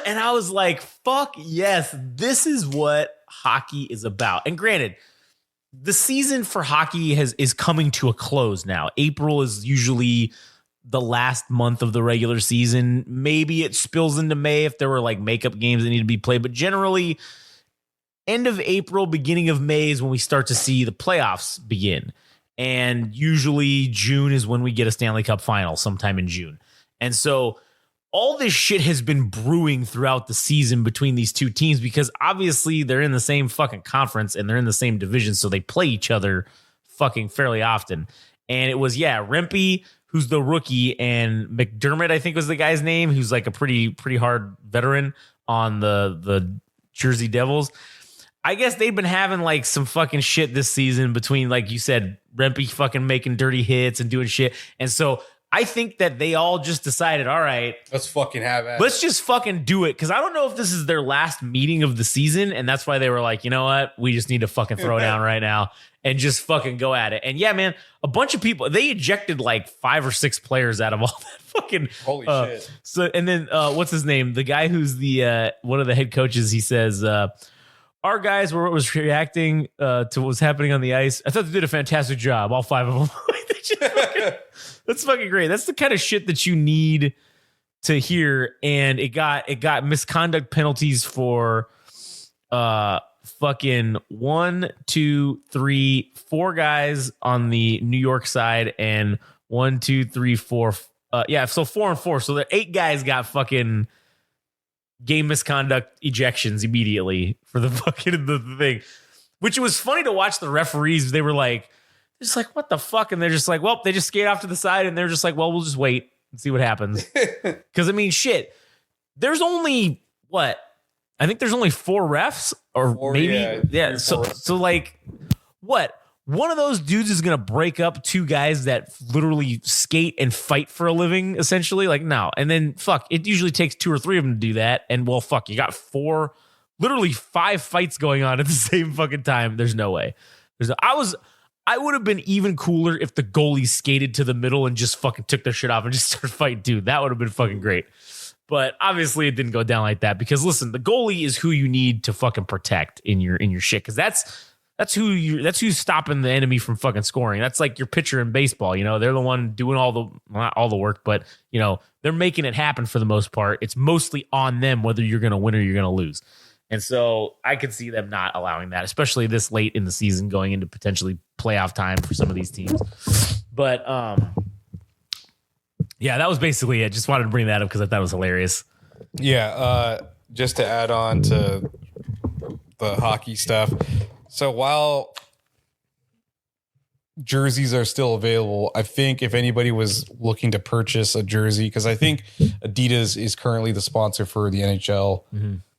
And I was like, fuck yes, this is what hockey is about. And granted, the season for hockey is coming to a close now. April is usually the last month of the regular season. Maybe it spills into May if there were like makeup games that need to be played. But generally, end of April, beginning of May is when we start to see the playoffs begin. And usually June is when we get a Stanley Cup final, sometime in June. And so all this shit has been brewing throughout the season between these two teams because obviously they're in the same fucking conference and they're in the same division. So they play each other fucking fairly often. And it was, Rempe, who's the rookie, and McDermott, I think was the guy's name, who's like a pretty hard veteran on the Jersey Devils. I guess they've been having like some fucking shit this season between, like you said, Rempe fucking making dirty hits and doing shit. And so I think that they all just decided, all right, let's fucking have it. Let's just fucking do it. Because I don't know if this is their last meeting of the season. And that's why they were like, you know what? We just need to fucking throw down right now and just fucking go at it. And yeah, man, a bunch of people, they ejected like 5 or 6 players out of all that fucking. Holy shit. So, and then what's his name? The guy who's the one of the head coaches, he says, our guys was reacting to what was happening on the ice. I thought they did a fantastic job, all 5 of them. That's fucking great. That's the kind of shit that you need to hear. And it got misconduct penalties for fucking 1, 2, 3, 4 guys on the New York side, and 1, 2, 3, 4. So 4 and 4. So the 8 guys got fucking game misconduct ejections immediately for the fucking the thing, which was funny to watch. The referees, they were like, just like, what the fuck? And they're just like, well, they just skate off to the side and they're just like, well, we'll just wait and see what happens. Because I mean, shit, there's only I think there's only 4 refs or 4, maybe. Yeah. So like what? One of those dudes is going to break up 2 guys that literally skate and fight for a living, essentially. Like, no. And then, fuck, it usually takes 2 or 3 of them to do that. And, well, fuck, you got literally 5 fights going on at the same fucking time. There's no way. I would have been even cooler if the goalie skated to the middle and just fucking took their shit off and just started fighting, dude. That would have been fucking great. But obviously it didn't go down like that because, listen, the goalie is who you need to fucking protect in your shit, because that's who's stopping the enemy from fucking scoring. That's like your pitcher in baseball. You know, they're the one doing not all the work, but you know, they're making it happen for the most part. It's mostly on them whether you're going to win or you're going to lose. And so I could see them not allowing that, especially this late in the season, going into potentially playoff time for some of these teams. But yeah, that was basically it. Just wanted to bring that up because I thought it was hilarious. Yeah, just to add on to the hockey stuff. So while jerseys are still available, I think if anybody was looking to purchase a jersey, because I think Adidas is currently the sponsor for the NHL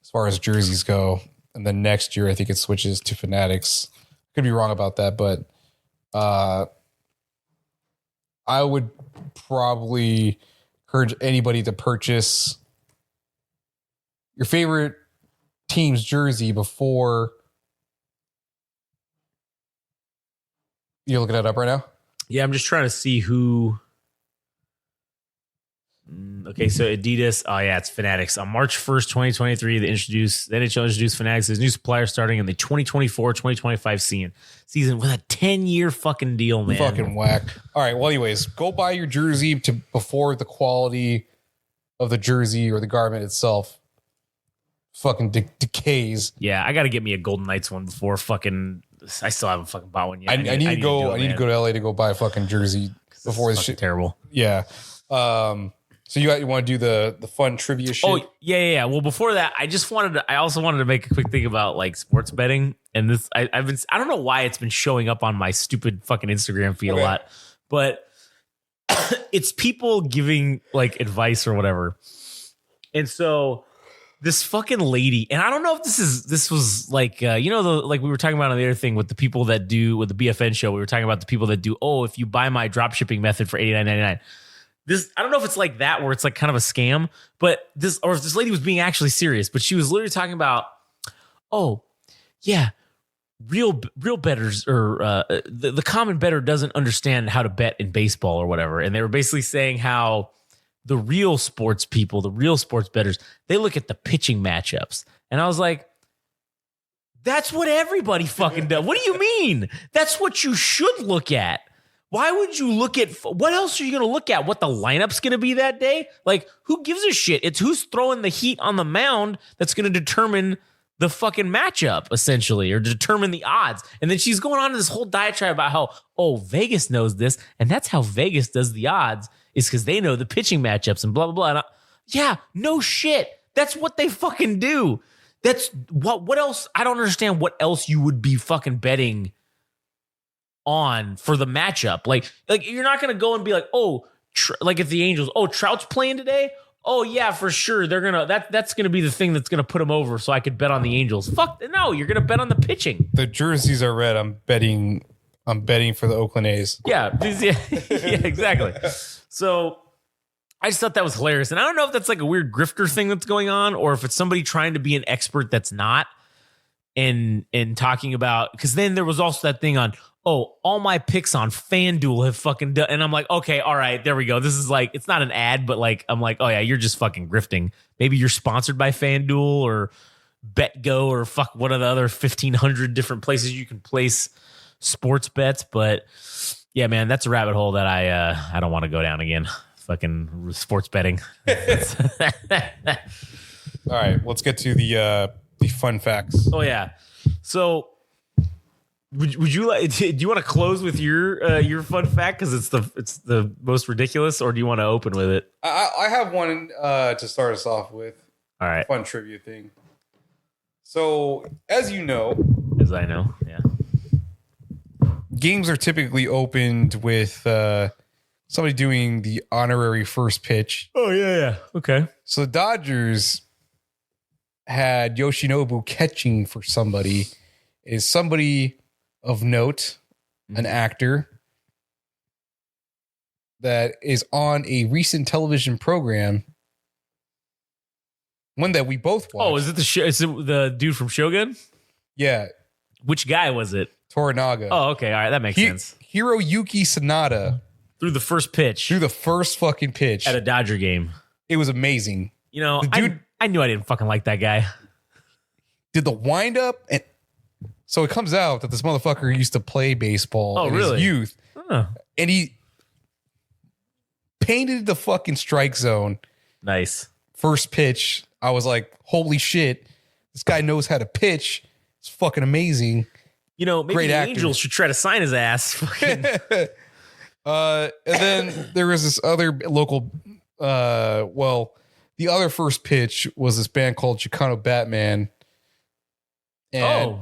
as far as jerseys go. And then next year, I think it switches to Fanatics. Could be wrong about that, but I would probably encourage anybody to purchase your favorite team's jersey before. You're looking that up right now? Yeah, I'm just trying to see who. Okay, so Adidas. Oh yeah, it's Fanatics. On March 1st, 2023, the NHL introduced Fanatics as new supplier starting in the 2024-2025 season with a 10-year fucking deal, man. Fucking whack. All right. Well, anyways, go buy your jersey before the quality of the jersey or the garment itself fucking decays. Yeah, I got to get me a Golden Knights one before fucking. I still haven't fucking bought one yet. I need to go. I need to go to LA to go buy a fucking jersey before this shit. Terrible. Yeah. So you want to do the fun trivia shit? Oh yeah. Well, before that, I also wanted to make a quick thing about like sports betting, and this I don't know why it's been showing up on my stupid fucking Instagram feed a lot, but it's people giving like advice or whatever, and so this fucking lady, and I don't know if this was like like we were talking about on the other thing with the people that do with the BFN show, we were talking about the people that do if you buy my drop shipping method for $89.99. This, I don't know if it's like that where it's like kind of a scam, but or if this lady was being actually serious, but she was literally talking about, real bettors or the common bettor doesn't understand how to bet in baseball or whatever. And they were basically saying how the real sports people, the real sports bettors, they look at the pitching matchups. And I was like, that's what everybody fucking does. What do you mean? That's what you should look at. Why would you look at what else are you going to look at? What the lineup's going to be that day? Like, who gives a shit? It's who's throwing the heat on the mound that's going to determine the fucking matchup, essentially, or determine the odds. And then she's going on to this whole diatribe about how, Vegas knows this, and that's how Vegas does the odds, is because they know the pitching matchups and blah, blah, blah. And no shit. That's what they fucking do. That's what else? I don't understand what else you would be fucking betting on for the matchup. Like you're not going to go and be like, like if the Angels, Trout's playing today. Oh yeah, for sure. They're going to, that's going to be the thing that's going to put them over. So I could bet on the Angels. Fuck no. You're going to bet on the pitching. The jerseys are red. I'm betting for the Oakland A's. Yeah, exactly. So I just thought that was hilarious. And I don't know if that's like a weird grifter thing that's going on, or if it's somebody trying to be an expert that's not in talking about, because then there was also that thing on, all my picks on FanDuel have fucking done. And I'm like, okay, all right, there we go. This is like, it's not an ad, but like, I'm like, oh yeah, you're just fucking grifting. Maybe you're sponsored by FanDuel or BetGo or fuck one of the other 1,500 different places you can place sports bets. But yeah, man, that's a rabbit hole that I don't want to go down again. Fucking sports betting. All right, let's get to the fun facts. Oh yeah. So would you like? Do you want to close with your fun fact because it's the most ridiculous, or do you want to open with it? I have one to start us off with. All right, fun trivia thing. So as you know, as I know, yeah, games are typically opened with somebody doing the honorary first pitch. Oh yeah, okay. So the Dodgers had Yoshinobu catching for somebody. Is somebody of note, an actor that is on a recent television program, one that we both watched. Oh, is it the dude from Shogun? Yeah. Which guy was it? Toranaga. Oh, okay. All right. That makes sense. Hiroyuki Sanada. Through the first pitch. Through the first fucking pitch. At a Dodger game. It was amazing. You know, I knew I didn't fucking like that guy. Did the wind up, and so it comes out that this motherfucker used to play baseball in his youth. Huh. And he painted the fucking strike zone. Nice. First pitch. I was like, holy shit. This guy knows how to pitch. It's fucking amazing. You know, maybe the Angels should try to sign his ass. And then there was this other local, the other first pitch was this band called Chicano Batman. And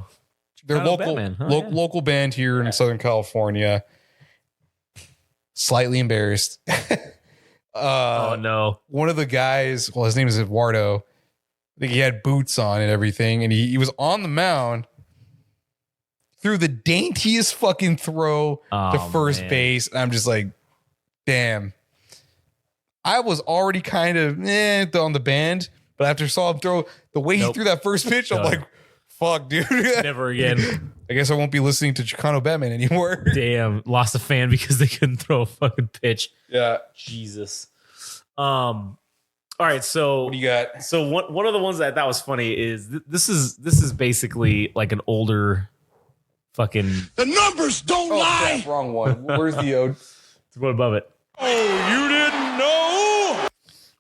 they're Chicano local Batman. local band here in Southern California. Slightly embarrassed. Oh no. One of the guys, well, his name is Eduardo. I think he had boots on and everything, and he was on the mound, threw the daintiest fucking throw to first base. And I'm just like, damn. I was already kind of on the band, but after I saw him throw the way he threw that first pitch, I'm like, fuck, dude. Never again. I guess I won't be listening to Chicano Batman anymore. Damn, lost a fan because they couldn't throw a fucking pitch. Yeah. Jesus. All right, so What do you got? So one of the ones that I thought was funny is this is basically like an older fucking The numbers don't lie. Crap, wrong one. Where's the ode? one above it. Oh, you didn't know?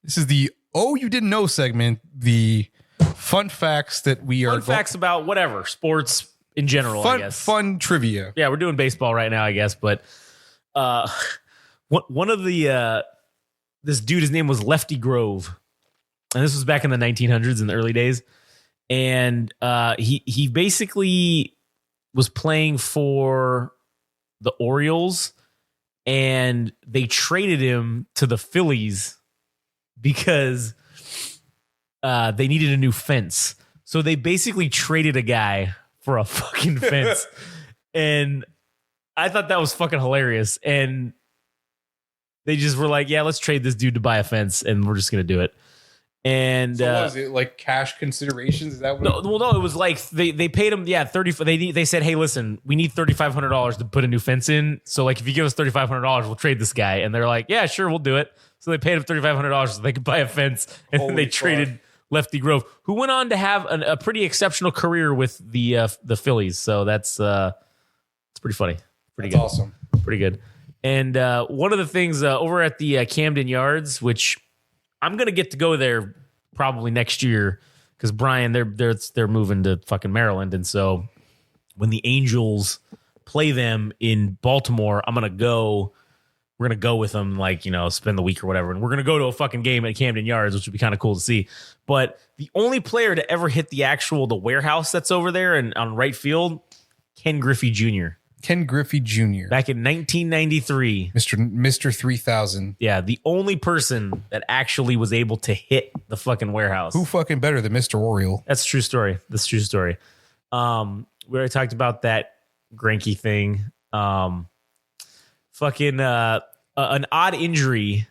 This is the Oh You Didn't Know segment, the fun facts that we are Fun facts about whatever sports in general. I guess fun trivia. Yeah, we're doing baseball right now, I guess. But one of the this dude, his name was Lefty Grove, and this was back in the 1900s in the early days, and he basically was playing for the Orioles, and they traded him to the Phillies because they needed a new fence. So they basically traded a guy for a fucking fence. And I thought that was fucking hilarious. And they just were like, yeah, let's trade this dude to buy a fence, and we're just going to do it. And So was it like cash considerations? Is that what? no, it was like they paid him 30. They said, hey, listen, we need $3,500 to put a new fence in. So like, if you give us $3,500, we'll trade this guy. And they're like, yeah, sure, we'll do it. So they paid him $3,500 so they could buy a fence, and then they traded Lefty Grove, who went on to have a pretty exceptional career with the Phillies. So that's it's pretty funny, pretty good, Awesome, pretty good. And one of the things over at the Camden Yards, which I'm gonna get to go there probably next year, because Brian, they're moving to fucking Maryland, and so when the Angels play them in Baltimore, I'm gonna go. We're gonna go with them, like, spend the week or whatever, and we're gonna go to a fucking game at Camden Yards, which would be kind of cool to see. But the only player to ever hit the warehouse that's over there and on right field, Ken Griffey Jr. Ken Griffey Jr. back in 1993. Mr. 3000. Yeah, the only person that actually was able to hit the fucking warehouse. Who fucking better than Mr. Oriole? That's a true story. That's a true story. We already talked about that Greinke thing. Fucking an odd injury.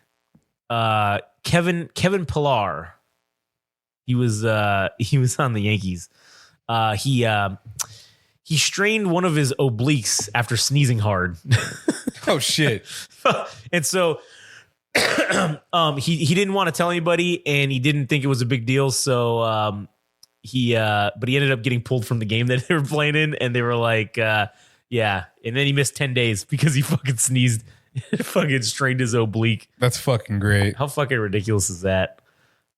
Kevin Pillar. He was on the Yankees. He strained one of his obliques after sneezing hard. Oh shit. And so he didn't want to tell anybody, and he didn't think it was a big deal. So but he ended up getting pulled from the game that they were playing in, and they were like, yeah. And then he missed 10 days because he fucking sneezed, fucking strained his oblique. That's fucking great. How fucking ridiculous is that?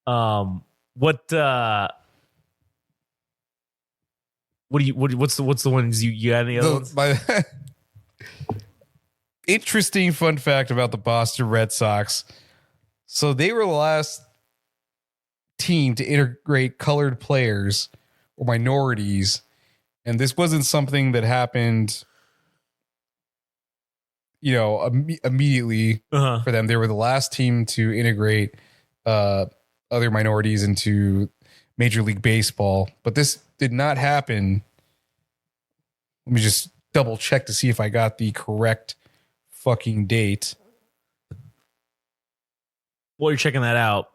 What's the ones you got? Any other ones? Interesting fun fact about the Boston Red Sox. So they were the last team to integrate colored players or minorities, and this wasn't something that happened, immediately for them. They were the last team to integrate other minorities into Major League Baseball, but this did not happen. Let me just double check to see if I got the correct fucking date. While you're checking that out,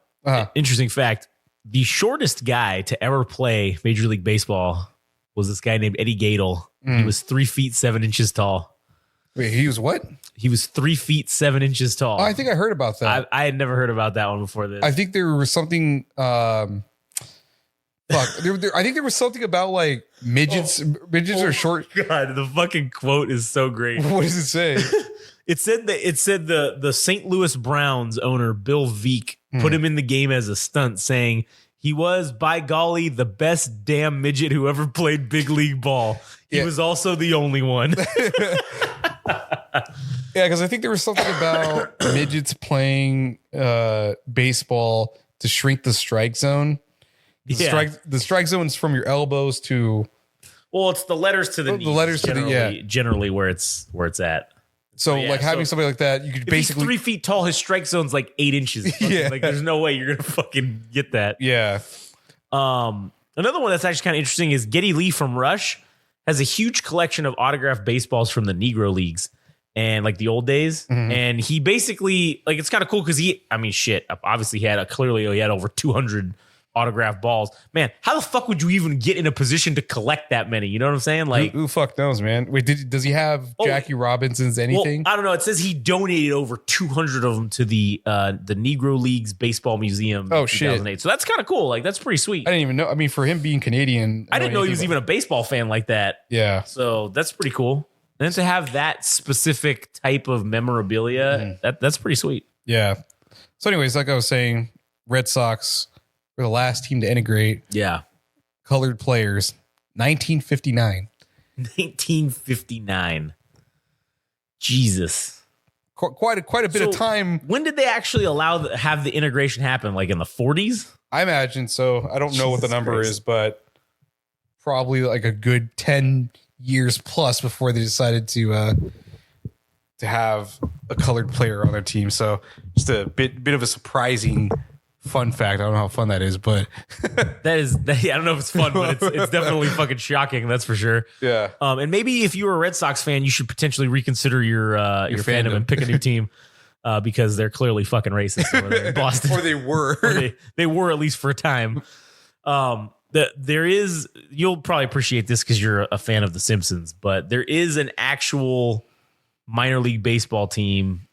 interesting fact: the shortest guy to ever play Major League Baseball was this guy named Eddie Gaedel. He was 3 feet 7 inches tall. Wait, he was what? He was 3 feet 7 inches tall. Oh, I think I heard about that. I had never heard about that one before this. I think there was something. I think there was something about like midgets. Midgets are short. God, the fucking quote is so great. What does it say? It said the St. Louis Browns owner Bill Veeck put him in the game as a stunt, saying he was, by golly, the best damn midget who ever played big league ball. He was also the only one. Yeah, because I think there was something about midgets playing baseball to shrink the strike zone. The strike zone is from your elbows to Well, it's the letters to the The knees. letters to the- yeah. Generally where it's at. So yeah, like having so somebody like that, you could If basically he's 3 feet tall, his strike zone's like 8 inches. Yeah. Like there's no way you're gonna fucking get that. yeah. Another one that's actually kind of interesting is Geddy Lee from Rush has a huge collection of autographed baseballs from the Negro Leagues and like the old days. And he basically like it's kind of cool because obviously he had over 200 autographed balls. Man, how the fuck would you even get in a position to collect that many? You know what I'm saying? Like, Who fuck knows, man? Wait, does he have Jackie Robinson's anything? well, I don't know. It says he donated over 200 of them to the Negro Leagues Baseball Museum. Oh, in shit. 2008. So that's kind of cool. Like that's pretty sweet. I didn't even know. I mean, for him being Canadian, I didn't know he was even a baseball fan like that. Yeah. So that's pretty cool. And then to have that specific type of memorabilia, that's pretty sweet. Yeah. So, anyways, like I was saying, Red Sox were the last team to integrate Yeah. colored players. 1959. 1959. Jesus. Quite a bit of So, time. When did they actually have the integration happen? Like in the 40s? I imagine so. I don't know what the Jesus number Christ. is, but probably like a good 10 years plus before they decided to have a colored player on their team. So just a bit of a surprising fun fact. I don't know how fun that is, but I don't know if it's fun, but it's definitely fucking shocking. That's for sure. yeah. And maybe if you were a Red Sox fan, you should potentially reconsider your fandom fandom. and pick a new team because they're clearly fucking racist over there in Boston. Or they were. Or they were, at least for a time. There is, you'll probably appreciate this because you're a fan of The Simpsons, but there is an actual minor league baseball team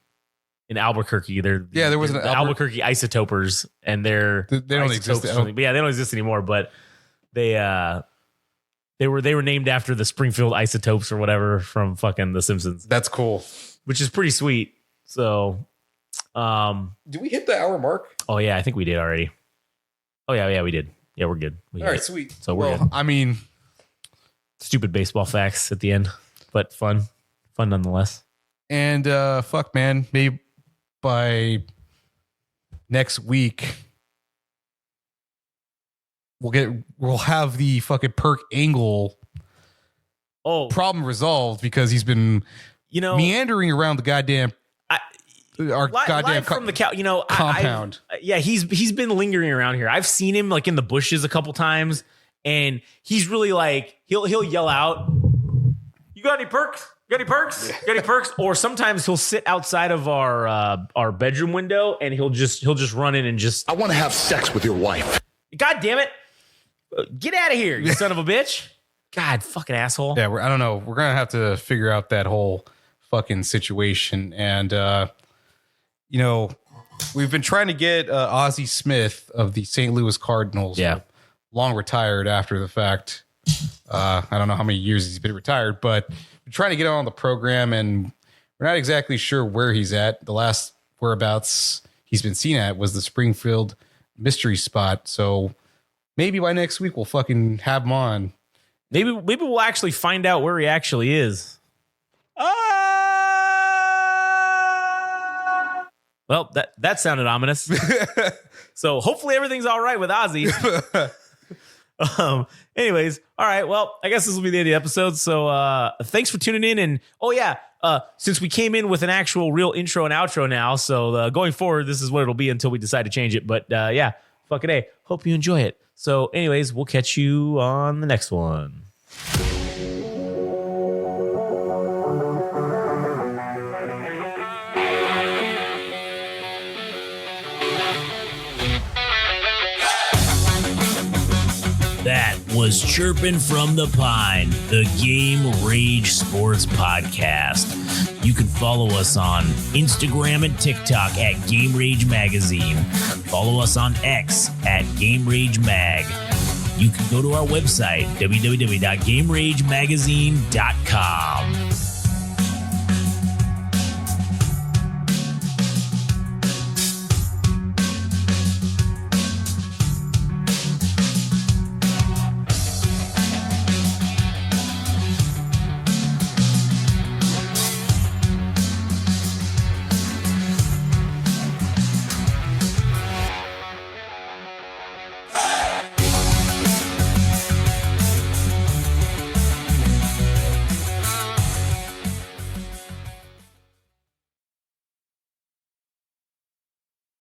in Albuquerque. There was the an Albuquerque Isotopers, and they don't exist. But yeah, they don't exist anymore. But they were named after the Springfield Isotopes or whatever from fucking The Simpsons, That's cool. which is pretty sweet. So, Do we hit the hour mark? oh yeah, I think we did already. Oh yeah, we did. Yeah, we're good. We All hit right, it. sweet. So we're good. I mean, Stupid baseball facts at the end, but fun nonetheless. and fuck, man, maybe by next week we'll have the fucking Perk Angle Oh, problem resolved because he's been meandering around the goddamn live from the cow. compound. He's been lingering around here. I've seen him like in the bushes a couple times, and he's really like he'll yell out, "You got any perks? Got any perks? Got any perks?" Or sometimes he'll sit outside of our bedroom window and he'll just run in and just, I want to have sex with your wife. God damn it, get out of here, you son of a bitch! God, fucking asshole. Yeah, I don't know. We're gonna have to figure out that whole fucking situation, and we've been trying to get Ozzie Smith of the St. Louis Cardinals. Yeah. Long retired after the fact. I don't know how many years he's been retired, but we're trying to get him on the program, and we're not exactly sure where he's at. The last whereabouts he's been seen at was the Springfield mystery spot. So maybe by next week we'll fucking have him on. Maybe we'll actually find out where he actually is. Well, that sounded ominous. So hopefully everything's all right with Ozzy. Anyways, all right. Well, I guess this will be the end of the episode. So thanks for tuning in. And since we came in with an actual real intro and outro now, so going forward, this is what it'll be until we decide to change it. But fucking A. Hope you enjoy it. So anyways, we'll catch you on the next one. That was Chirpin' from the Pine, the Game Rage Sports Podcast. You can follow us on Instagram and TikTok at Game Rage Magazine. Follow us on X at Game Rage Mag. You can go to our website, www.GameRageMagazine.com.